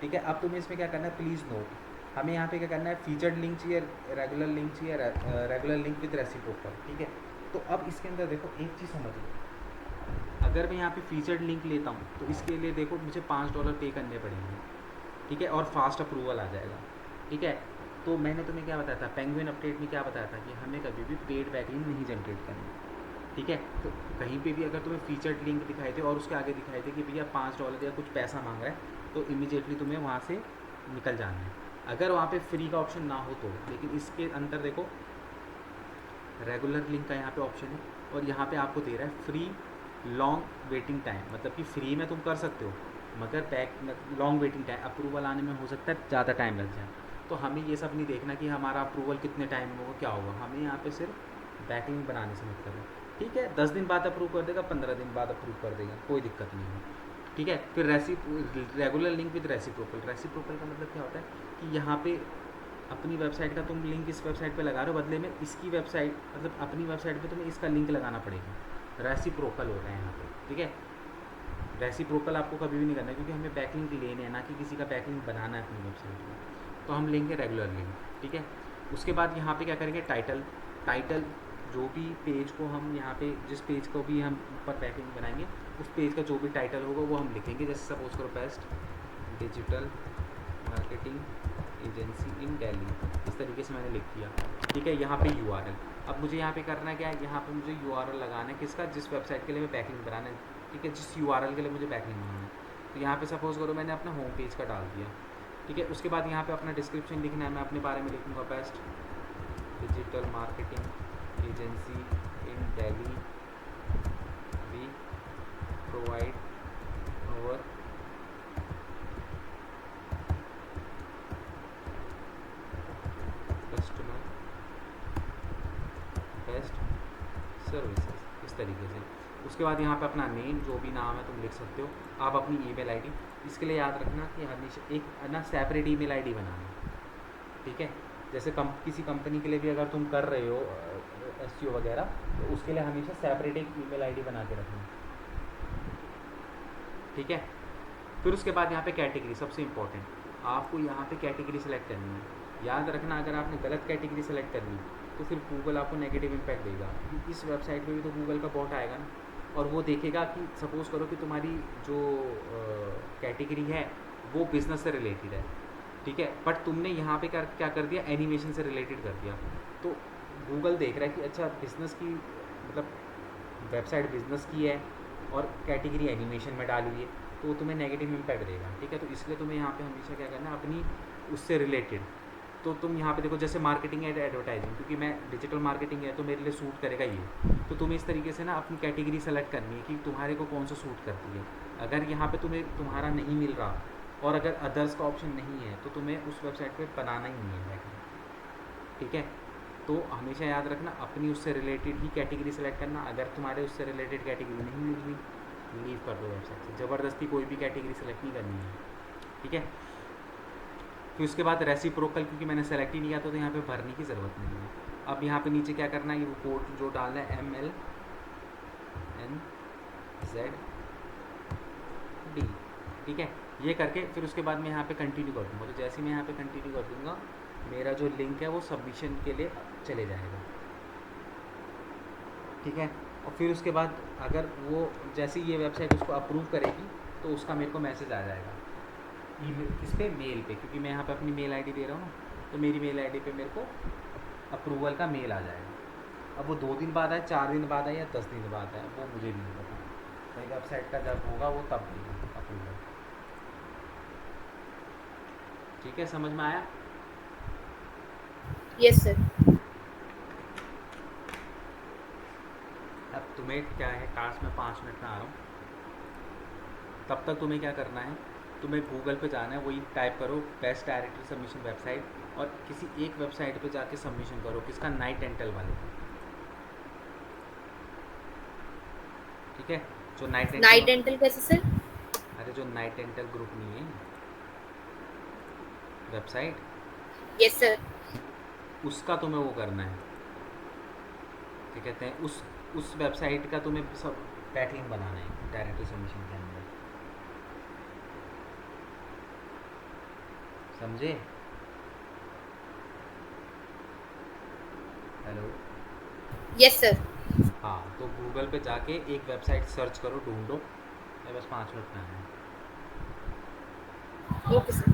ठीक है। अब तुम्हें इसमें क्या करना है, प्लीज़ नोट, हमें यहाँ पे क्या करना है, फीचर्ड लिंक चाहिए, रेगुलर लिंक चाहिए, रेगुलर लिंक विद रेसिप्रोकल, ठीक है। तो अब इसके अंदर देखो एक चीज़ समझ लो, अगर मैं यहाँ पे फीचर्ड लिंक लेता हूँ तो इसके लिए देखो मुझे $5 पे करने पड़ेंगे, ठीक है, और फास्ट अप्रूवल आ जाएगा, ठीक है। तो मैंने तुम्हें क्या बताया था, पेंगुइन अपडेट में क्या बताया था कि हमें कभी भी पेड बैकलिंक नहीं जनरेट करनी, ठीक है। तो कहीं पे भी अगर तुम्हें फीचर्ड लिंक दिखाई दे और उसके आगे दिखाई दे कि भैया $5 या कुछ पैसा मांग रहा है, तो इमीडिएटली तुम्हें वहाँ से निकल जाना है। अगर वहाँ पे फ्री का ऑप्शन ना हो तो। लेकिन इसके अंदर देखो रेगुलर लिंक का यहाँ पे ऑप्शन है और यहाँ पे आपको दे रहा है फ्री लॉन्ग वेटिंग टाइम, मतलब कि फ्री में तुम कर सकते हो मगर back long waiting time, approval आने में हो सकता है ज़्यादा टाइम लग जाए। तो हमें ये सब नहीं देखना कि हमारा अप्रूवल कितने टाइम में होगा क्या होगा, हमें यहाँ पे सिर्फ बैकलिंक बनाने से मतलब है। ठीक है, 10 दिन बाद अप्रूव कर देगा, 15 दिन बाद अप्रूव कर देगा, कोई दिक्कत नहीं है। ठीक है, फिर regular link with reciprocal. Reciprocal का मतलब क्या होता है कि यहाँ पे अपनी वेबसाइट का तुम लिंक इस वेबसाइट पे लगा रहे हो, बदले में इसकी वेबसाइट मतलब अपनी वेबसाइट पे तुम्हें इसका लिंक लगाना पड़ेगा। रेसिप्रोकल हो रहा है यहाँ पे। ठीक है, रेसिप्रोकल आपको कभी भी नहीं करना है क्योंकि हमें बैकलिंक लेने हैं, ना कि किसी का बैकलिंक बनाना है अपनी वेबसाइट में। तो हम लेंगे रेगुलर लिंक। ठीक है, उसके बाद यहाँ पे क्या करेंगे, टाइटल जो भी पेज को हम यहाँ पे जिस पेज को भी हम ऊपर बैकलिंक बनाएंगे उस पेज का जो भी टाइटल होगा वो हम लिखेंगे। जैसे सपोज करो best digital marketing agency in Delhi, इस तरीके से मैंने लिख दिया। ठीक है, यहाँ पे URL, अब मुझे यहाँ पे करना क्या है, यहाँ पे मुझे URL लगाना है किसका, जिस वेबसाइट के लिए मैं बैकलिंक बनाना है। ठीक है, जिस URL के लिए मुझे बैकलिंक बनाना है। तो यहाँ पे सपोज करो मैंने अपना होम पेज का डाल दिया। ठीक है, उसके बाद यहाँ पे अपना डिस्क्रिप्शन लिखना है, मैं अपने बारे में लिखूँगा best digital marketing agency in Delhi, we provide our customer best services, इस तरीके से। उसके बाद यहाँ पे अपना नेम जो भी नाम है तुम लिख सकते हो, आप अपनी ईमेल आईडी, इसके लिए याद रखना कि हमेशा एक ना सेपरेट ईमेल आईडी बनाना। ठीक है, जैसे किसी कंपनी के लिए भी अगर तुम कर रहे हो SEO वगैरह, तो उसके लिए हमेशा सेपरेट एक ईमेल आईडी बना के रखना। ठीक है, फिर उसके बाद यहाँ पे कैटेगरी, सबसे इम्पोर्टेंट, आपको यहाँ पे कैटेगरी सेलेक्ट करनी है। याद रखना अगर आपने गलत कैटेगरी सेलेक्ट कर ली तो फिर गूगल आपको नेगेटिव इम्पैक्ट देगा। इस वेबसाइट पे भी तो गूगल का बॉट आएगा ना, और वो देखेगा कि सपोज़ करो कि तुम्हारी जो कैटेगरी है वो बिज़नेस से रिलेटेड है। ठीक है, बट तुमने यहाँ पे क्या कर दिया, एनिमेशन से रिलेटेड कर दिया। तो गूगल देख रहा है कि अच्छा बिज़नेस की मतलब वेबसाइट बिज़नेस की है और कैटेगरी एनिमेशन में डाली हुई है, तो वो तुम्हें नेगेटिव इम्पैक्ट देगा। ठीक है, तो इसलिए तुम्हें यहाँ पे हमेशा क्या करना है, अपनी उससे रिलेटेड। तो तुम यहाँ पे देखो जैसे मार्केटिंग एंड एडवर्टाइजिंग, क्योंकि मैं डिजिटल मार्केटिंग है तो मेरे लिए सूट करेगा ये। तो तुम्हें इस तरीके से ना अपनी कैटेगरी सेलेक्ट करनी है कि तुम्हारे को कौन सा सूट करती है। अगर यहाँ पे तुम्हें तुम्हारा नहीं मिल रहा और अगर अदर्स का ऑप्शन नहीं है तो तुम्हें उस वेबसाइट पे बनाना ही नहीं है। ठीक है, तो हमेशा याद रखना अपनी उससे रिलेटेड ही कैटेगरी सेलेक्ट करना। अगर तुम्हारे उससे रिलेटेड कैटेगरी नहीं मिल रही, लीव कर दो वेबसाइट से, ज़बरदस्ती कोई भी कैटेगरी सेलेक्ट नहीं करनी है। ठीक है, फिर उसके बाद रेसिप्रोकल, क्योंकि मैंने सेलेक्ट ही नहीं किया तो यहाँ पे भरने की ज़रूरत नहीं है। अब यहाँ पे नीचे क्या करना है, वो कोड जो डालना है MLNZD। ठीक है, ये करके फिर उसके बाद मैं यहाँ पे कंटिन्यू कर दूँगा। तो जैसे मैं यहाँ पे कंटिन्यू कर दूँगा, मेरा जो लिंक है वो सबमिशन के लिए चले जाएगा। ठीक है, और फिर उसके बाद अगर वो जैसे ये वेबसाइट उसको अप्रूव करेगी तो उसका मेरे को मैसेज आ जाएगा ईमेल, किस पे, मेल पे, क्योंकि मैं यहाँ पे अपनी मेल आईडी दे रहा हूँ ना, तो मेरी मेल आईडी पे मेरे को अप्रूवल का मेल आ जाएगा। अब वो 2 दिन बाद आए, 4 दिन बाद आए या 10 दिन बाद आए, वो मुझे नहीं पता। मेरी वेबसाइट का जब होगा वो तब देगा अप्रूवल। ठीक है, समझ में आया? Yes sir. अब तुम्हें क्या है, टास्क में 5 मिनट में आ रहा हूँ, तब तक तुम्हें क्या करना है, तुम्हें गूगल पे जाना है, वही टाइप करो बेस्ट डायरेक्टरी सबमिशन वेबसाइट, और किसी एक वेबसाइट पे जाके सबमिशन करो, किसका, नाइट एंटल वाले का। ठीक है, जो नाइट डेंटल कैसे सर? अरे जो नाइट एंटल ग्रुप नहीं है वेबसाइट, यस सर। उसका तुम्हें वो करना है, क्या कहते हैं, उस वेबसाइट का तुम्हें सब बैकलिंक बनाना है डायरेक्टरी सबमिशन के अंदर। समझे? हेलो? Yes sir. हाँ, तो गूगल पे जाके एक वेबसाइट सर्च करो, ढूंढो, मैं बस 5 मिनट में आया। Okay sir.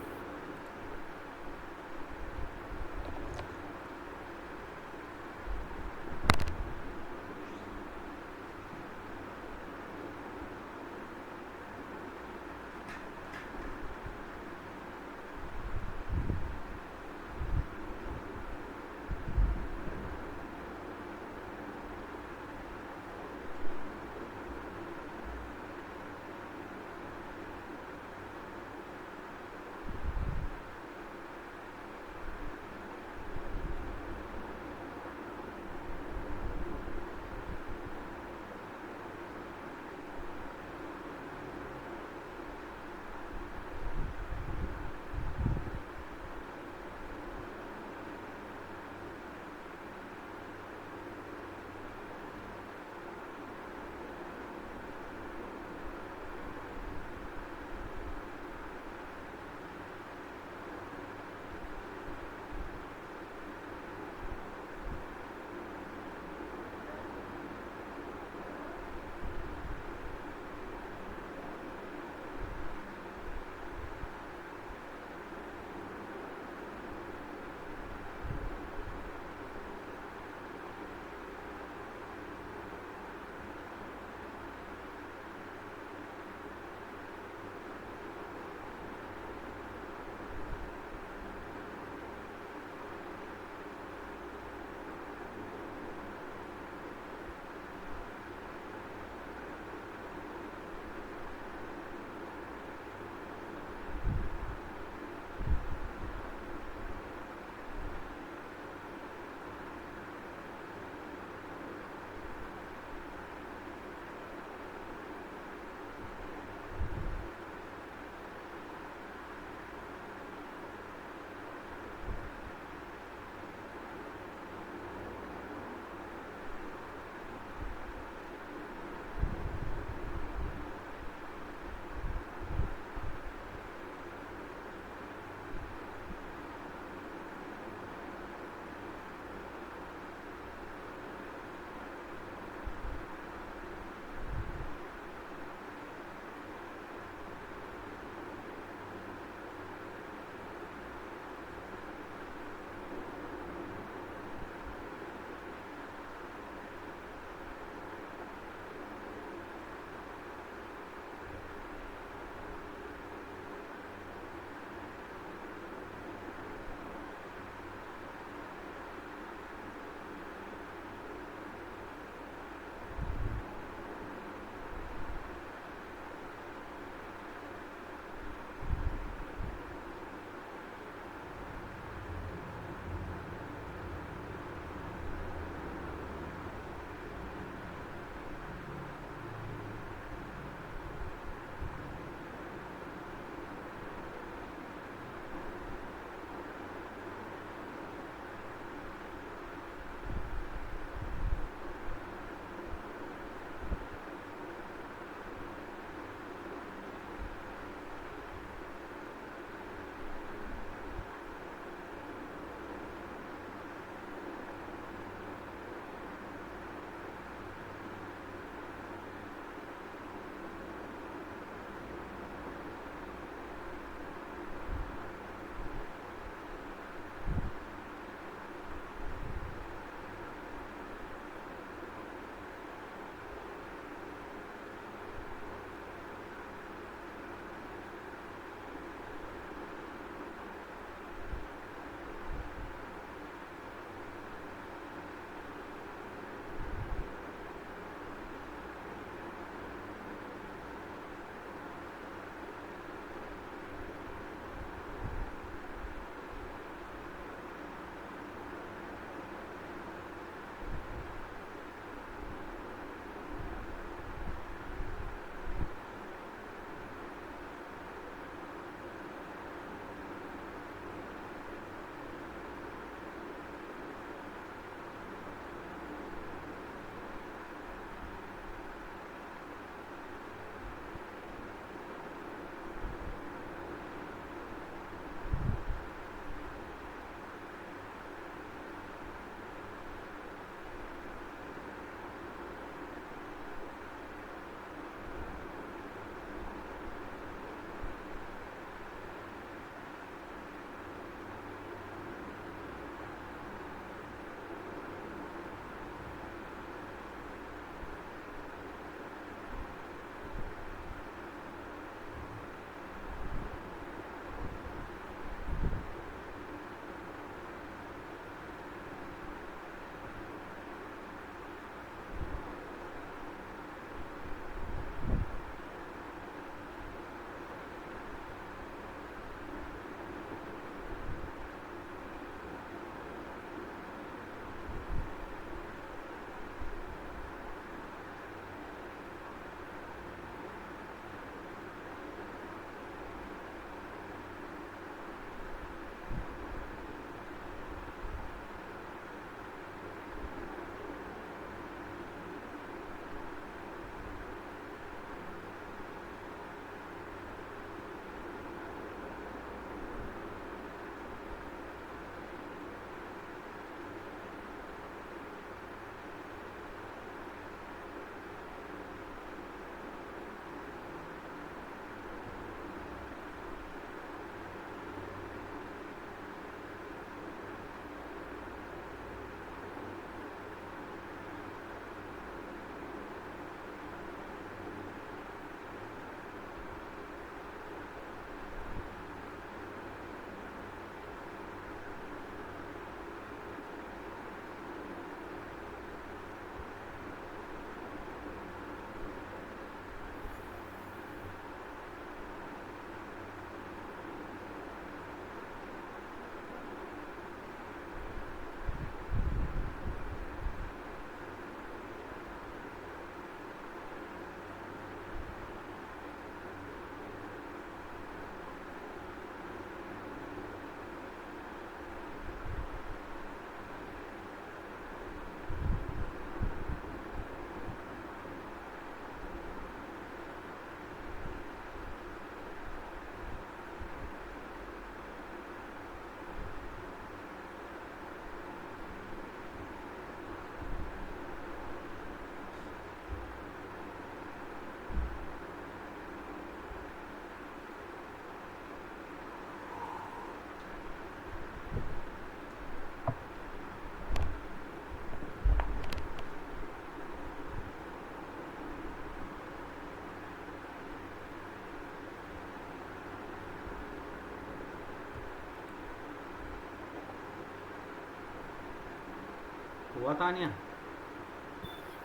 हुआ तानिया?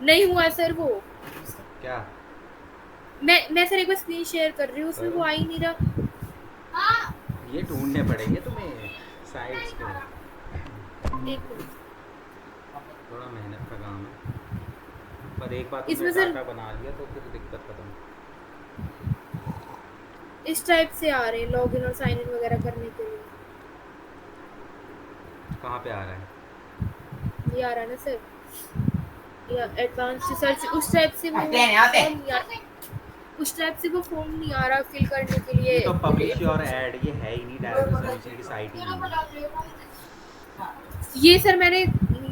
नहीं हुआ सर वो। क्या? मैं सर एक बार स्क्रीन शेयर कर रही हूँ, उसमें करो। वो आ ही नहीं रहा। ये ढूंढने पड़ेंगे तुम्हें साइट्स को। एक मिनट। थोड़ा मेहनत का काम है, पर एक बार तुमने इसमें सर डाटा बना लिया तो फिर दिक्कत खत्म। इस टाइप से आ रहे हैं लॉग इन और साइन इन वगैरह करने के लिए। कहाँ पे आ रहा है? ये आ रहा है ना सर, या एडवांस रिसर्च उस टाइप से वो फॉर्म नहीं आ उस टाइप से वो फॉर्म नहीं आ रहा फिल करने के लिए। ये तो पब्लिश योर information। ऐड, ये है ही नहीं, डायरेक्टर सबमिशन की साइट ही नहीं है। ये सर मैंने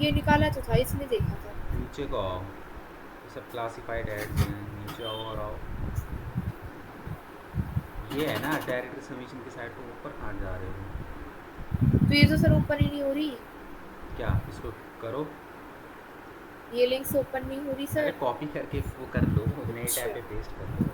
ये निकाला तो था, इसमें देखा था। नीचे को आओ, ये सब क्लासिफाइड एड्स हैं, नीचे आओ और आओ। ये है ना डायरेक्टर सबमिशन की साइट, तो ऊपर कहाँ जा रहे हो? तो ये तो सर ओपन ही नहीं हो रही। क्या इसको करो? ये लिंक्स ओपन नहीं हो रही अरे सर। कॉपी करके वो कर लो, नए अच्छा। टैब पे पेस्ट कर लो।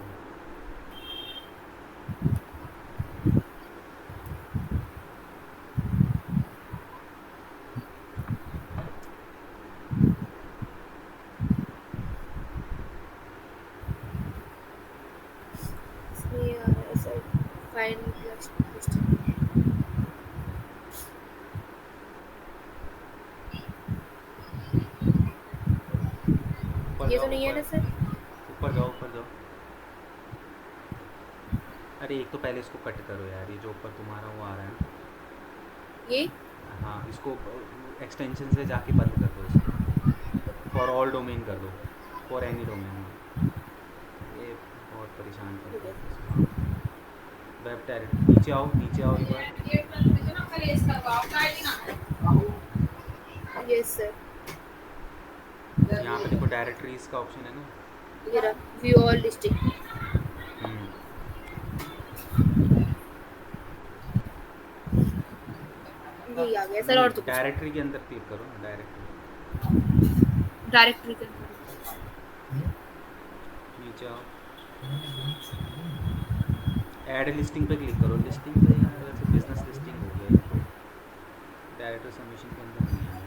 इसमें ये आ रहा है सर, फाइंड ऊपर ये जाओ, तो नहीं है ना ऊपर सर। ऊपर जाओ, ऊपर जाओ। अरे एक तो पहले इसको कट करो यार, ये जो ऊपर तुम्हारा वो आ रहा है ना। ये हाँ, इसको एक्सटेंशन से जाके बंद कर दो, इसको फॉर ऑल डोमेन कर दो, फॉर एनी डोमेन। ये बहुत परेशान करता है। वेब डायरेक्ट नीचे आओ, नीचे आओ एक बार। Yes sir. यहाँ पे देखो डायरेक्टरीज का ऑप्शन है ना। ये रहा, व्यू ऑल डिस्ट्रिक्ट। हम्म, यही आ गया सर, नहीं और तो कुछ डायरेक्टरी के अंदर क्लिक करो ना, डायरेक्टरी डायरेक्टरी के अंदर। नीचे आओ, ऐड लिस्टिंग पे क्लिक करो। लिस्टिंग पे यार वैसे बिजनेस लिस्टिंग हो गया ये तो, डायरेक्टर सबमिशन के अंदर नहीं आएगा।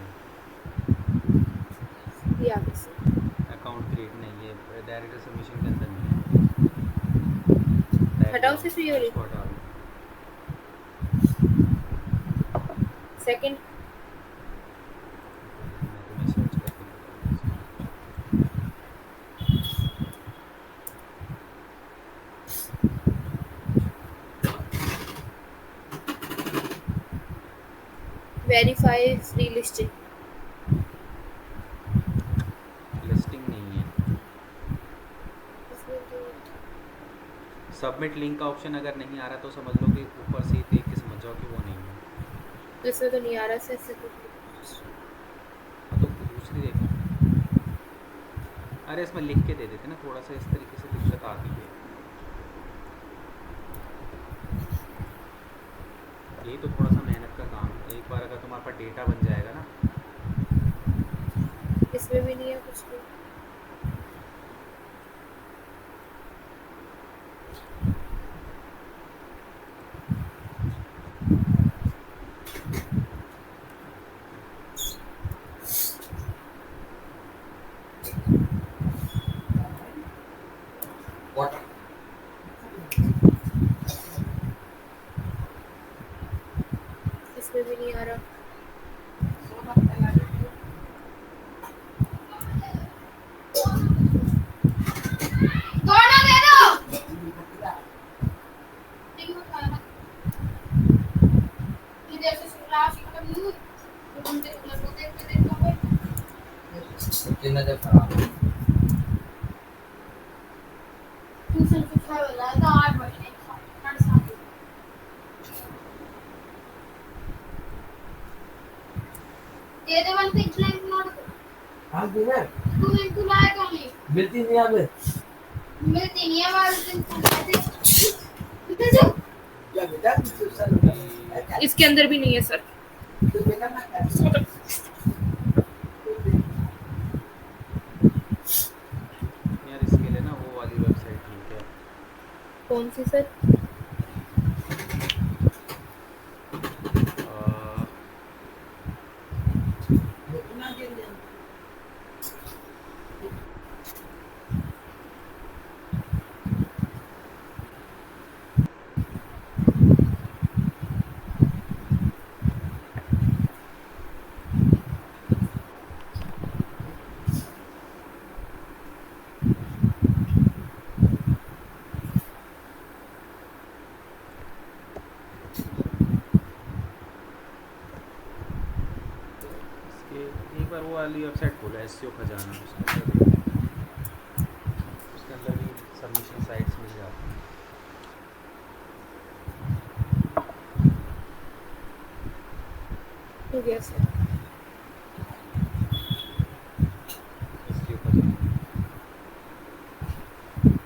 ये आ गया सर। अकाउंट क्रिएट नहीं है, डायरेक्टर सबमिशन के अंदर नहीं है। बैक हटाओ जाओ, सिर्फ ये इसको हटा दो। सेकंड। मैं तुम्हें सर्च करके बताऊँ इसको। Verify free listing. लिस्टिंग नहीं है। सबमिट लिंक का ऑप्शन अगर नहीं आ रहा तो समझ लो कि ऊपर से ही देख के समझ जाओ कि वो नहीं है। इसमें तो नहीं आ रहा सर से। हाँ तो दूसरी देखो। अरे इसमें लिख के दे देते ना, थोड़ा सा इस तरीके से दिक्कत आती है। यही तो थोड़ा सा मेहनत का काम है। एक बार अगर तुम्हारे पास डेटा बन जाएगा ना। इसमें भी नहीं है कुछ भी। इसमें भी नहीं आ रहा। इसके अंदर भी नहीं है सर। यार इसके लिए ना वो वाली वेबसाइट ठीक है। कौन सी सर? ये एक बार वो वाली वेबसाइट खोलो, एसईओ खजाना, उसके अंदर देखो, उसके अंदर भी सबमिशन साइट्स मिल जाती हैं। हो गया सर। एसईओ खजाना।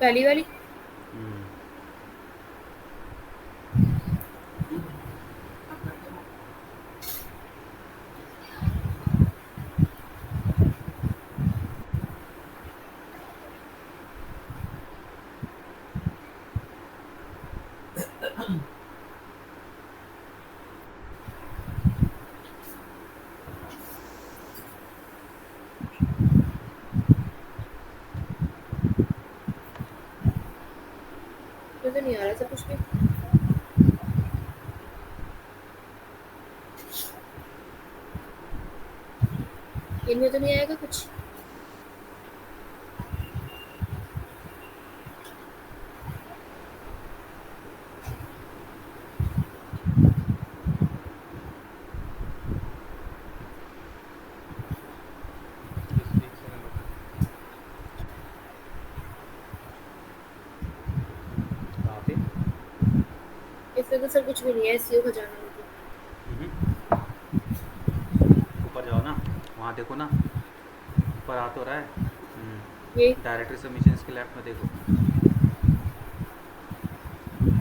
पहली वाली। हम्म। मुझे तो नहीं आ रहा सब कुछ भी। इनमें तो नहीं आएगा कुछ। एक सेकंड रुको। कहाँ पे? इसमें तो सर कुछ भी नहीं है, एसईओ खजाना में तो। हम्म। ऊपर जाओ ना, वहाँ देखो ना, ऊपर आ तो रहा है। ये डायरेक्टरी सबमिशन के लेफ्ट में देखो।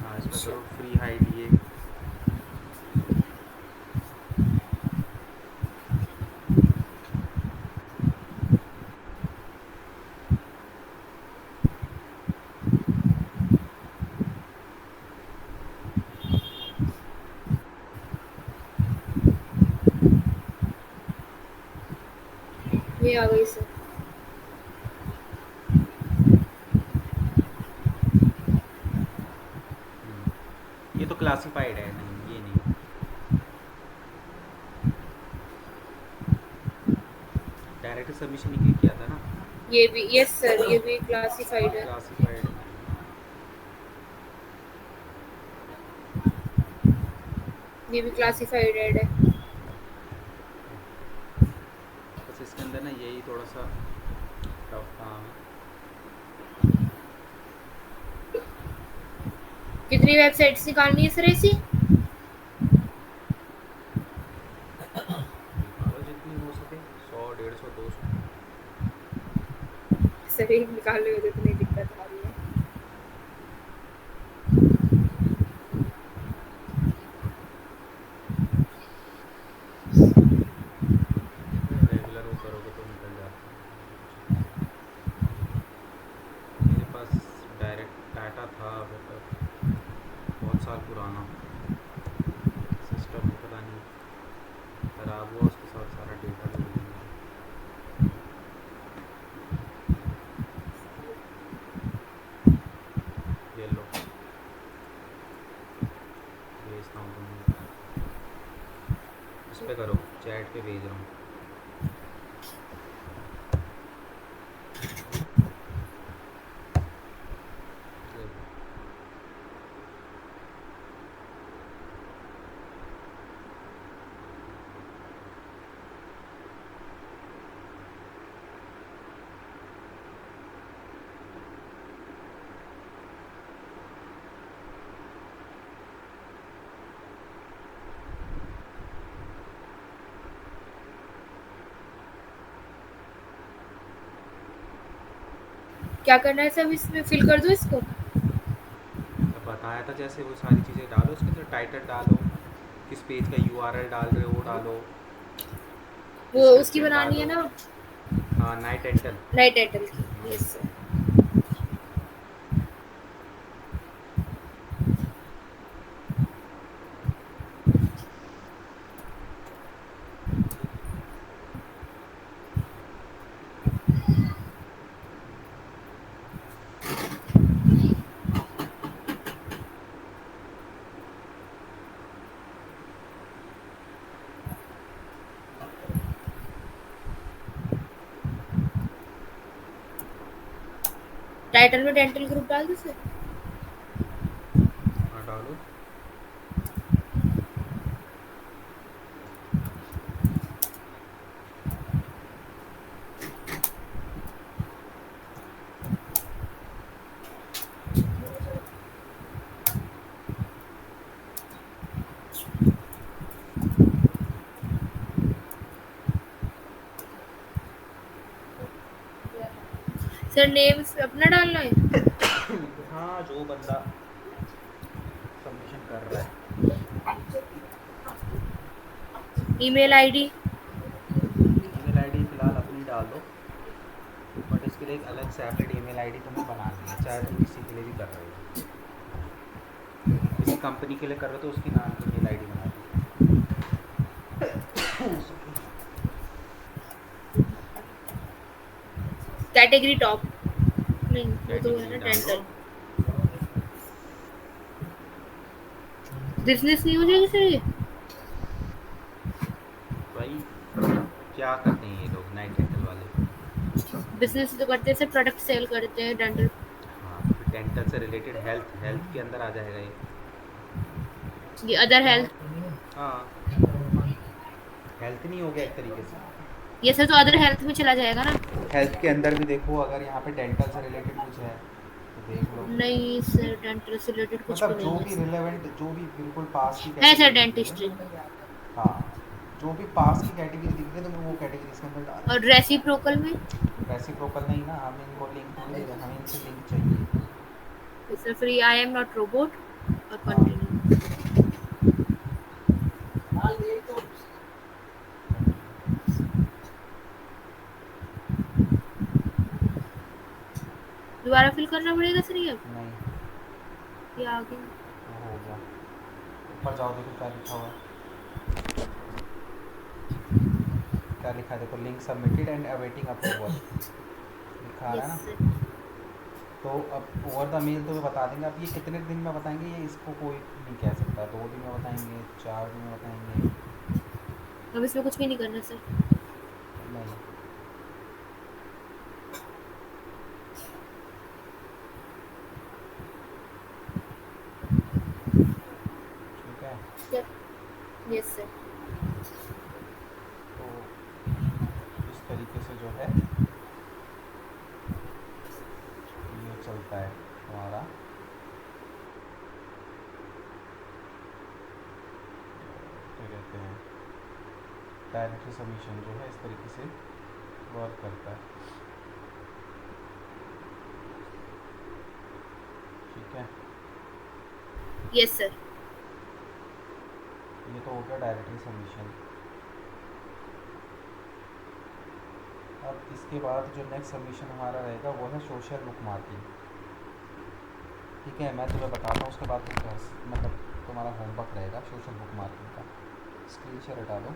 हाँ, इसमें अच्छा। करो फ्री हाइड ये। ये आ गई सर। ये तो क्लासिफाइड है, नहीं ये नहीं। डायरेक्ट सबमिशन ही क्लिक किया था ना। ये भी यस सर, ये भी क्लासिफाइड है। क्लासिफाइड है। ये भी क्लासिफाइड है। बस इसके अंदर ना यही थोड़ा सा टफ काम है। कितनी वेबसाइट्स निकालनी है सर ऐसी? निकालो जितनी हो सके, 100, 150, 200। सर एक निकालने में तो इतनी दिक्कत आ रही है। रेगुलर वो करोगे तो निकल जाती है, ऐसा कुछ नहीं है। मेरे पास डायरेक्ट डाटा था बट बहुत साल पुराना, सिस्टम पता नहीं ख़राब हुआ, उसके साथ सारा डेटा भी उड़ गया। ये लो, भेजता हूँ तुम्हें, उस पर करो, चैट पे भेज रहा हूँ। ये लो। क्या करना है सर इसमें, फिल कर दो इसको? अब बताया था जैसे वो सारी चीज़ें डालो, उसके अंदर टाइटल डालो, किस पेज का यूआरएल डाल रहे हो वो डालो, वो उसकी डिस्क्रिप्शन बनानी है डालो। ना, हाँ, नाइट टाइटल। नई टाइटल की। Yes sir. टाइटल में डेंटल ग्रुप डाल दो सर। हाँ, डालो। सर नेम अपना डालना है। हाँ, जो बंदा सबमिशन कर रहा है। Email ID. ईमेल आईडी फ़िलहाल अपनी डाल दो, बट इसके लिए एक अलग सेपरेट ईमेल आईडी तुम्हें बनानी है, चाहे तुम किसी के लिए भी कर रहे हो। किसी कंपनी के लिए कर रहे हो तो उसके नाम की ईमेल आईडी बना लो। Sorry। कैटेगरी टॉप नहीं, वो तो है कैटेगरी ना डाल दो। डेंटल। बिजनेस नहीं हो जाएगी सर ये? भाई क्या करते हैं ये लोग नाइट डेंटल वाले? बिजनेस तो करते हैं सर, प्रोडक्ट सेल करते हैं डेंटल। हाँ, तो फिर डेंटल से रिलेटेड हेल्थ हेल्थ के अंदर आ जाएगा ये। ये अदर हेल्थ। हाँ, हेल्थ नहीं हो गया एक तरीके से? ये सर तो अदर हेल्थ में चला जाएगा ना। हेल्थ के अंदर भी देखो, अगर यहाँ पे डेंटल से रिलेटेड कुछ है तो देख लो। नहीं सर, डेंटल से रिलेटेड कुछ भी मतलब जो नहीं भी है सर। रिलेवेंट, जो भी बिल्कुल पास की है सर कैटेगरी दिख रही डेंटिस्ट्री। है। हाँ, जो भी पास की कैटेगरी दिख रही है तुम्हें, वो कैटेगरी इसके अंदर डाल और दो। रेसिप्रोकल में? रेसिप्रोकल नहीं ना, हम इनको लिंक थोड़ी दे रहे हैं, हमें इनसे लिंक चाहिए। Sir free I am not robot और हाँ, कंटिन्यू। कंटिन्यू। दोबारा फिल करना पड़ेगा सर ये? नहीं, ये आ गया। वो हो गया। ऊपर जाओ, देखो क्या लिखा हुआ है। क्या लिखा है देखो, link submitted and awaiting approval लिखा आ रहा यस है ना। सर। तो अब ओवर द मेल तो बता देंगे, अब ये कितने दिन में बताएंगे ये इसको कोई नहीं कह सकता। 2 दिन में बताएंगे, 4 दिन में बताएंगे। अब इसमें कुछ भी नहीं करना सर। नहीं, ठीक है। Yes sir. तो इस तरीके से जो है ये चलता है हमारा। क्या कहते हैं, डायरेक्टरी सबमिशन जो है इस तरीके से वर्क करता है। ठीक है, यस सर। ये तो हो गया डायरेक्टरी सबमिशन। अब इसके बाद जो नेक्स्ट सबमिशन हमारा रहेगा वो है सोशल बुक मार्किंग। ठीक है, मैं तुम्हें बताता हूँ, उसके बाद तुम मतलब तुम्हारा होमवर्क रहेगा सोशल बुक मार्किंग का। स्क्रीन शेयर हटा दो।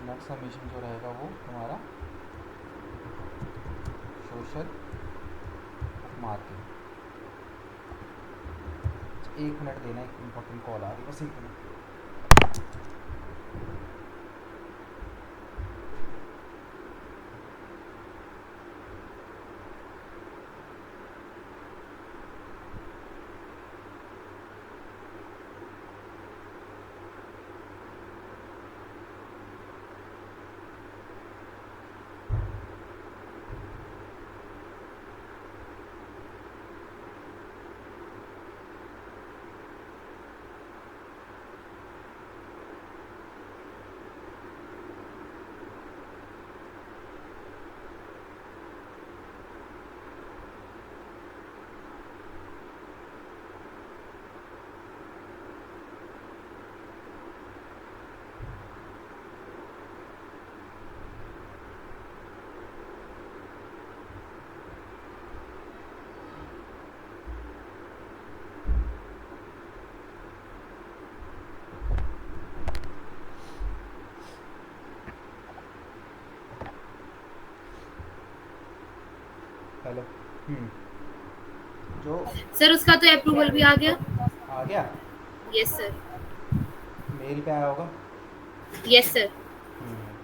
नेक्स्ट सबमिशन जो रहेगा वो तुम्हारा सोशल बुक मार्किंग। 1 मिनट देना, एक इम्पोर्टेंट कॉल आ रही है, बस 1 मिनट। हेलो। जो सर उसका तो अप्रूवल भी आ गया। आ गया, यस सर। मेल पे आया होगा। Yes sir.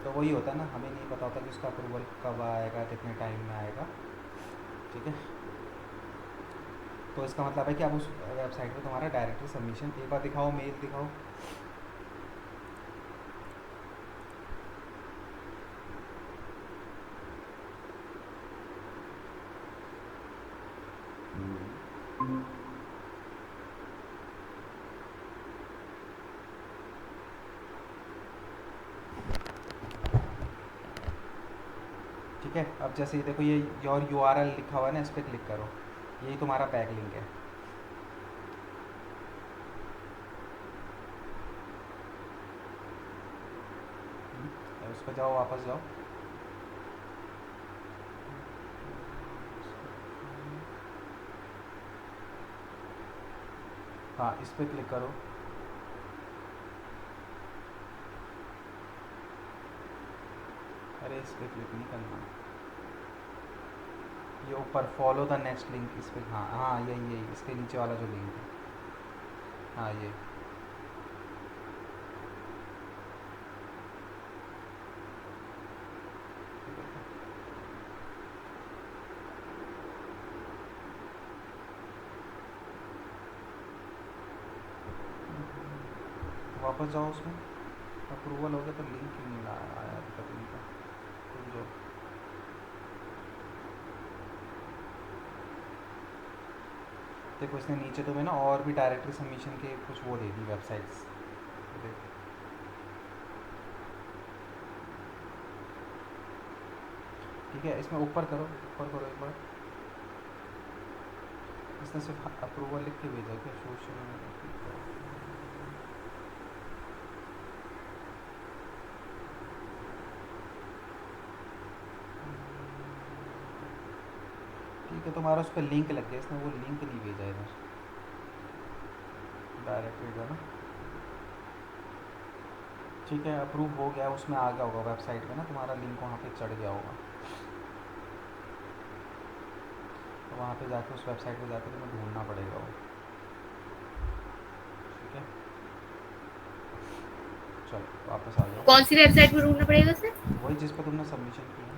तो वही होता है ना, हमें नहीं पता होता कि उसका अप्रूवल कब आएगा, कितने टाइम में आएगा। ठीक है, तो इसका मतलब है कि अब उस वेबसाइट पे तुम्हारा डायरेक्टली सबमिशन, एक बार दिखाओ, मेल दिखाओ। ठीक है। अब जैसे ये देखो, ये योर URL लिखा हुआ है ना, इस पर क्लिक करो, यही तुम्हारा बैक लिंक है। उस पर जाओ, वापस जाओ, हाँ इस पर क्लिक करो। अरे इस पर क्लिक नहीं करना, ये ऊपर फॉलो द नेक्स्ट लिंक, इस पर, हाँ हाँ यही यही, इसके नीचे वाला जो लिंक है, हाँ ये। वापस जाओ उसमें, अप्रूवल हो गया तो लिंक क्यों नहीं आया अभी तक लिंक का, रुक जाओ। देखो इसने नीचे तुम्हें ना और भी डायरेक्टरी सबमिशन के कुछ वो दे दी वेबसाइट्स, देखो ठीक है। इसमें ऊपर करो, ऊपर करो एक बार, इसने सिर्फ अप्रूवल लिख के भेजा क्या, सोशल। ठीक है, तुम्हारा उस पर लिंक लग गया, इसने वो लिंक नहीं भेजा इधर, डायरेक्ट भेजा ना। ठीक है, अप्रूव हो गया, उसमें आ गया होगा वेबसाइट पे ना, तुम्हारा लिंक वहाँ पे चढ़ गया होगा, तो वहाँ पे जाके उस वेबसाइट पे जाके तुम्हें ढूंढना पड़ेगा वो। ठीक है, चलो वापस आ जाओ। कौन सी वेबसाइट पर ढूंढना पड़ेगा सर? वही जिस पर तुमने सबमिशन किया,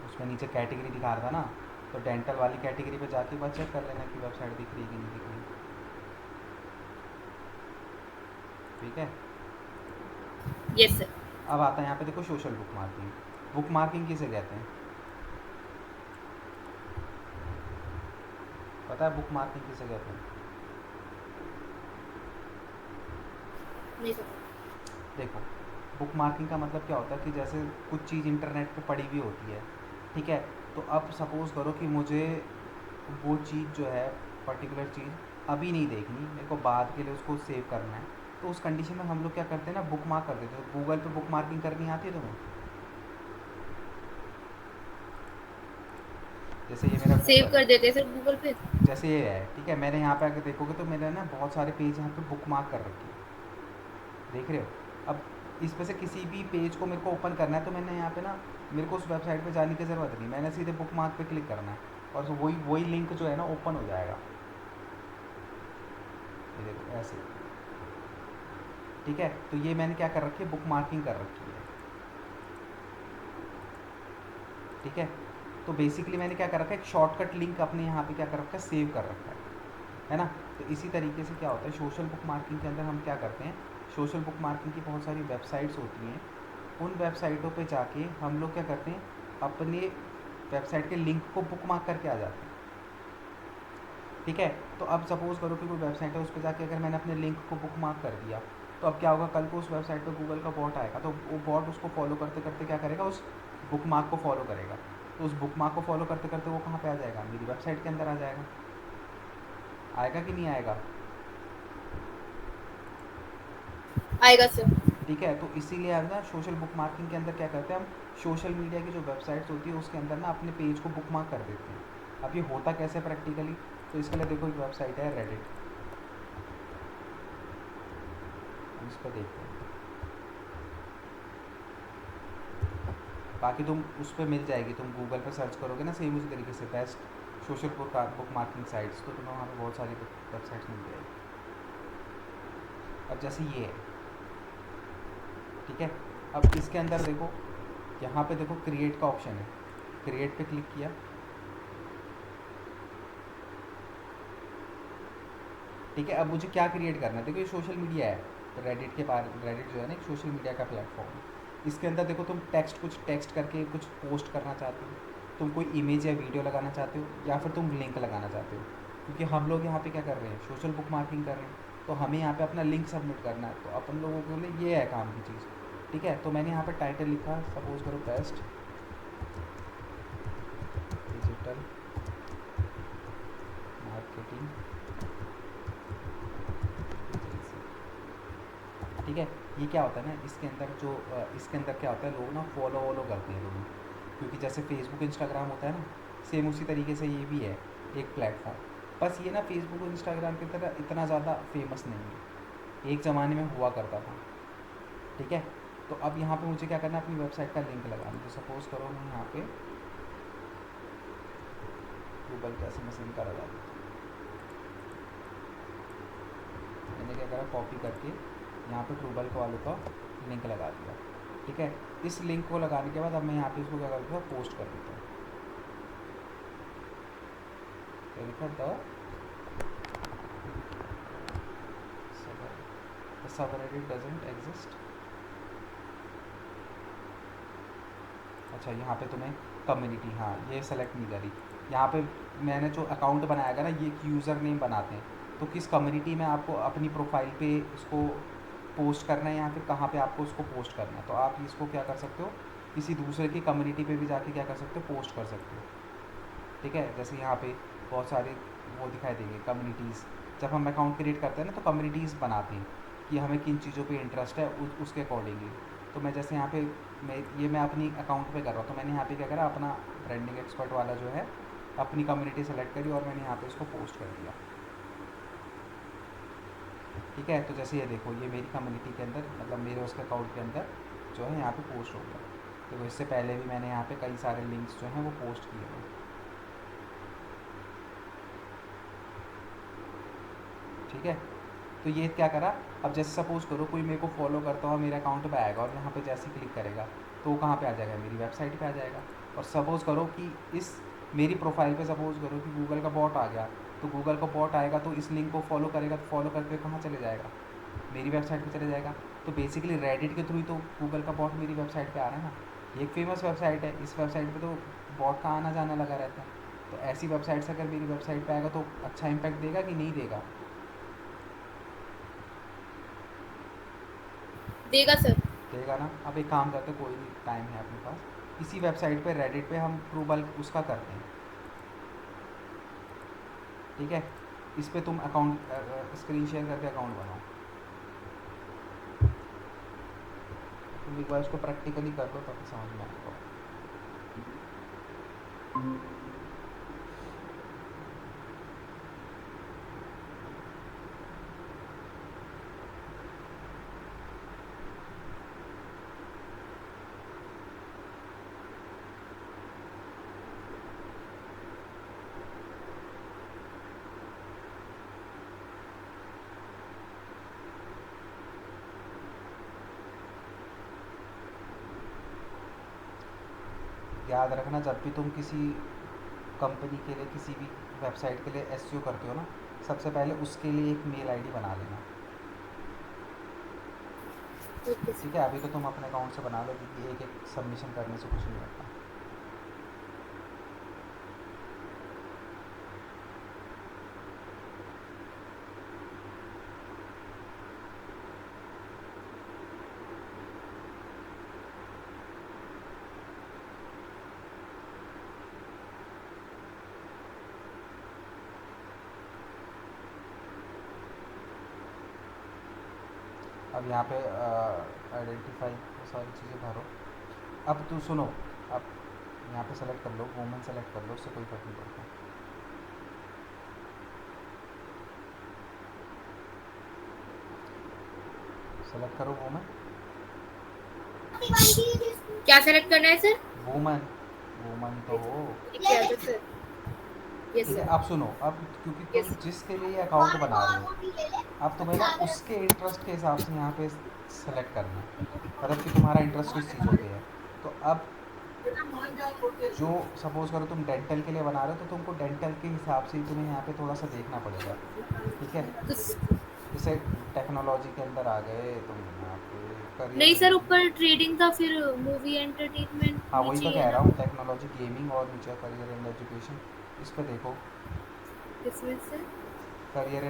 उसमें नीचे कैटेगरी दिखा रहा था ना, तो डेंटल वाली कैटेगरी पे जाके बस चेक कर लेना कि वेबसाइट दिख रही है कि नहीं दिख रही। ठीक है, यस सर। अब आता है यहाँ पे देखो social book marking. Book marking किसे कहते हैं, पता है बुक मार्किंग किसे कहते हैं? नहीं सर। देखो, बुक मार्किंग का मतलब क्या होता है कि जैसे कुछ चीज़ इंटरनेट पे पड़ी हुई होती है, ठीक है, तो अब सपोज़ करो कि मुझे वो चीज़ जो है, पर्टिकुलर चीज़ अभी नहीं देखनी, मेरे को बाद के लिए उसको सेव करना है, तो उस कंडीशन में हम लोग क्या करते हैं ना, बुक मार्क कर देते हैं। गूगल पे बुक मार्किंग करनी आती है तुम्हें? जैसे ये मेरा सेव गूगल, कर देते हैं सर गूगल पे। जैसे ये है, ठीक है, मैंने यहाँ पे अगर देखोगे तो मेरे ना बहुत सारे पेज यहाँ पे बुक मार्क कर रखे हैं, देख रहे हो? अब इसमें से किसी भी पेज को मेरे को ओपन करना है, तो मैंने यहाँ पे ना, मेरे को उस वेबसाइट पे जाने की ज़रूरत नहीं, मैंने सीधे बुक मार्क पे क्लिक करना है, और तो वही वही लिंक जो है ना ओपन हो जाएगा, ये देखो ऐसे। ठीक है, तो ये मैंने क्या कर रखी है, बुक मार्किंग कर रखी है। ठीक है, तो बेसिकली मैंने क्या कर रखा है, एक शॉर्टकट लिंक अपने यहाँ पे क्या कर रखा है, सेव कर रखा है ना। तो इसी तरीके से क्या होता है, सोशल बुक मार्किंग के अंदर हम क्या करते हैं, सोशल बुक मार्किंग की बहुत सारी वेबसाइट्स होती हैं, उन वेबसाइटों पे जाके हम लोग क्या करते हैं, अपने वेबसाइट के लिंक को बुक मार्क करके आ जाते हैं। ठीक है, तो अब सपोज़ करो कि कोई वेबसाइट है, उस पर जाके अगर मैंने अपने लिंक को बुक मार्क कर दिया, तो अब क्या होगा, कल को उस वेबसाइट पर गूगल का बॉट आएगा, तो वो बॉट उसको फॉलो करते करते क्या करेगा, उस बुक मार्क को फॉलो करेगा, तो उस बुक मार्क को फॉलो करते करते वो कहाँ पे आ जाएगा, मेरी वेबसाइट के अंदर आ जाएगा। आएगा कि नहीं आएगा? आएगा सर। ठीक है, तो इसीलिए अब ना सोशल बुक मार्किंग के अंदर क्या करते हैं हम, सोशल मीडिया की जो वेबसाइट्स होती है उसके अंदर ना अपने पेज को बुक मार्क कर देते हैं। अब ये होता कैसे प्रैक्टिकली, तो इसके लिए देखो एक वेबसाइट है रेडिट, इस पर देखते हैं, बाकी तुम उस पर मिल जाएगी, तुम गूगल पर सर्च करोगे ना सेम उसी तरीके से best social book marking sites, तो तुम्हें वहाँ पर बहुत सारी वेबसाइट्स मिल जाएगी। अब जैसे ये है, ठीक है, अब इसके अंदर देखो, यहाँ पे देखो क्रिएट का ऑप्शन है, क्रिएट पे क्लिक किया, ठीक है, अब मुझे क्या क्रिएट करना है, देखो ये सोशल मीडिया है, तो रेडिट के बारे, रेडिट जो है ना एक सोशल मीडिया का प्लेटफॉर्म है, इसके अंदर देखो तुम कुछ टेक्स्ट करके कुछ पोस्ट करना चाहते हो, तुम कोई इमेज या वीडियो लगाना चाहते हो, या फिर तुम लिंक लगाना चाहते हो, क्योंकि हम लोग यहाँ पे क्या कर रहे हैं, सोशल बुक मार्किंग कर रहे हैं, तो हमें यहाँ पे अपना लिंक सबमिट करना है, तो अपन लोगों के लिए ये है काम की चीज़। ठीक है। तो मैंने यहाँ पे टाइटल लिखा, सपोज करो बेस्ट डिजिटल मार्केटिंग, ठीक है। ये क्या होता है ना, इसके अंदर जो इसके अंदर क्या होता है, लोग ना फॉलो करते हैं लोग, क्योंकि जैसे फेसबुक इंस्टाग्राम होता है ना, सेम उसी तरीके से ये भी है एक प्लेटफॉर्म। बस ये ना फेसबुक और इंस्टाग्राम की तरह इतना ज़्यादा फेमस नहीं है, एक ज़माने में हुआ करता था, ठीक है। तो अब यहाँ पे मुझे क्या करना है, अपनी वेबसाइट का लिंक लगाना। तो सपोज़ करो मैं यहाँ पे गूगल कैसे मशीन का लगा देता हूँ। मैंने क्या करा, कॉपी करके यहाँ पे ट्रूबल वालों का लिंक लगा दिया, ठीक है। इस लिंक को लगाने के बाद अब मैं यहाँ पे इसको क्या कर देता हूँ, पोस्ट कर देता हूँ। क्या लिखा था, सबरेडिट डजंट एग्जिस्ट। अच्छा, यहाँ पे तुम्हें कम्युनिटी, हाँ ये सेलेक्ट नहीं करी। यहाँ पे मैंने जो अकाउंट बनाया था ना, ये एक यूज़र नेम बनाते हैं, तो किस कम्युनिटी में आपको अपनी प्रोफाइल पे इसको पोस्ट करना है, या फिर कहाँ पे आपको उसको पोस्ट करना है। तो आप इसको क्या कर सकते हो, किसी दूसरे की कम्युनिटी पे भी जाके क्या कर सकते हो, पोस्ट कर सकते हो, ठीक है। जैसे यहाँ पे बहुत सारे वो दिखाई देंगे कम्युनिटीज़, जब हम अकाउंट क्रिएट करते हैं ना तो कम्युनिटीज़ बनाते हैं कि हमें किन चीज़ों पे इंटरेस्ट है, उसके अकॉर्डिंगली। तो मैं जैसे यहाँ पे मैं अपनी अकाउंट पे कर रहा हूँ, तो मैंने यहाँ पे क्या करा, अपना ब्रांडिंग एक्सपर्ट वाला जो है अपनी कम्युनिटी सेलेक्ट करी और मैंने यहाँ पे इसको पोस्ट कर दिया, ठीक है। तो जैसे ये देखो, ये मेरी कम्युनिटी के अंदर, मतलब मेरे उसके अकाउंट के अंदर जो है यहाँ पे पोस्ट हो गया। देखो इससे पहले भी मैंने यहाँ पे कई सारे लिंक्स जो हैं वो पोस्ट किए हैं, ठीक है। तो ये क्या करा, अब जैसे सपोज़ करो कोई मेरे को फॉलो करता हुआ मेरे अकाउंट पे आएगा और यहाँ पे जैसे क्लिक करेगा तो वो कहाँ पे आ जाएगा, मेरी वेबसाइट पे आ जाएगा। और सपोज़ करो कि इस मेरी प्रोफाइल पे सपोज़ करो कि गूगल का बॉट आ गया, तो गूगल का बॉट आएगा तो इस लिंक को फॉलो करेगा, तो फॉलो करके कहाँ चले जाएगा, मेरी वेबसाइट पे चले जाएगा। तो बेसिकली रेडिट के थ्रू ही तो गूगल का बॉट मेरी वेबसाइट पे आ रहा है ना, ये एक फेमस वेबसाइट है, इस वेबसाइट पे तो बॉट का आना जाना लगा रहता है। तो ऐसी वेबसाइट से अगर मेरी वेबसाइट पे आएगा तो अच्छा इम्पैक्ट देगा कि नहीं देगा, देगा सर। देगा ना। अब एक काम करते, कोई नहीं टाइम है अपने पास, इसी वेबसाइट पे रेडिट पे हम ट्रू बल्क उसका करते हैं, ठीक है। इस पे तुम अकाउंट स्क्रीन शेयर करके अकाउंट बनाओ, तुम एक बार इसको प्रैक्टिकली कर लो तब समझ में आएगा। याद रखना, जब भी तुम किसी कंपनी के लिए, किसी भी वेबसाइट के लिए एसईओ करते हो ना, सबसे पहले उसके लिए एक मेल आईडी बना लेना, ओके ठीक सर। है। अभी तो तुम अपने अकाउंट से बना लो, क्योंकि एक एक सबमिशन करने से कुछ नहीं होता। अब यहाँ पे आइडेंटिफाई सारी चीज़ें भरो। अब तो सुनो, अब यहाँ पे सेलेक्ट कर लो, वुमेन सेलेक्ट कर लो, उससे कोई फर्क नहीं पड़ता। सेलेक्ट करो वुमेन, क्या सेलेक्ट करना है सर? वुमन, वुमन तो हो, ठीक है तो सर। यस ठीक है। सर। अब सुनो, अब क्योंकि यस तुम जिसके लिए अकाउंट बना रहे हो, अब तुम्हें ना उसके इंटरेस्ट के हिसाब से यहाँ पे सेलेक्ट करना है, मतलब कि तुम्हारा इंटरेस्ट किस चीज़ों पे है। तो अब जो सपोज़ करो तुम डेंटल के लिए बना रहे हो, तो तुमको डेंटल के हिसाब से ही तुम्हें यहाँ पे थोड़ा सा देखना पड़ेगा, ठीक है। तो जैसे टेक्नोलॉजी के अंदर आ गए तुम, यहाँ पे नहीं करियर सर, एंड, ऊपर ट्रेडिंग था, फिर मूवी एंटरटेनमेंट हाँ वही नीचे तो ही कह है रहा ना। हूँ, टेक्नोलॉजी, गेमिंग, और नीचे करियर एंड एजुकेशन, इस पे देखो, किसमें सर? Career and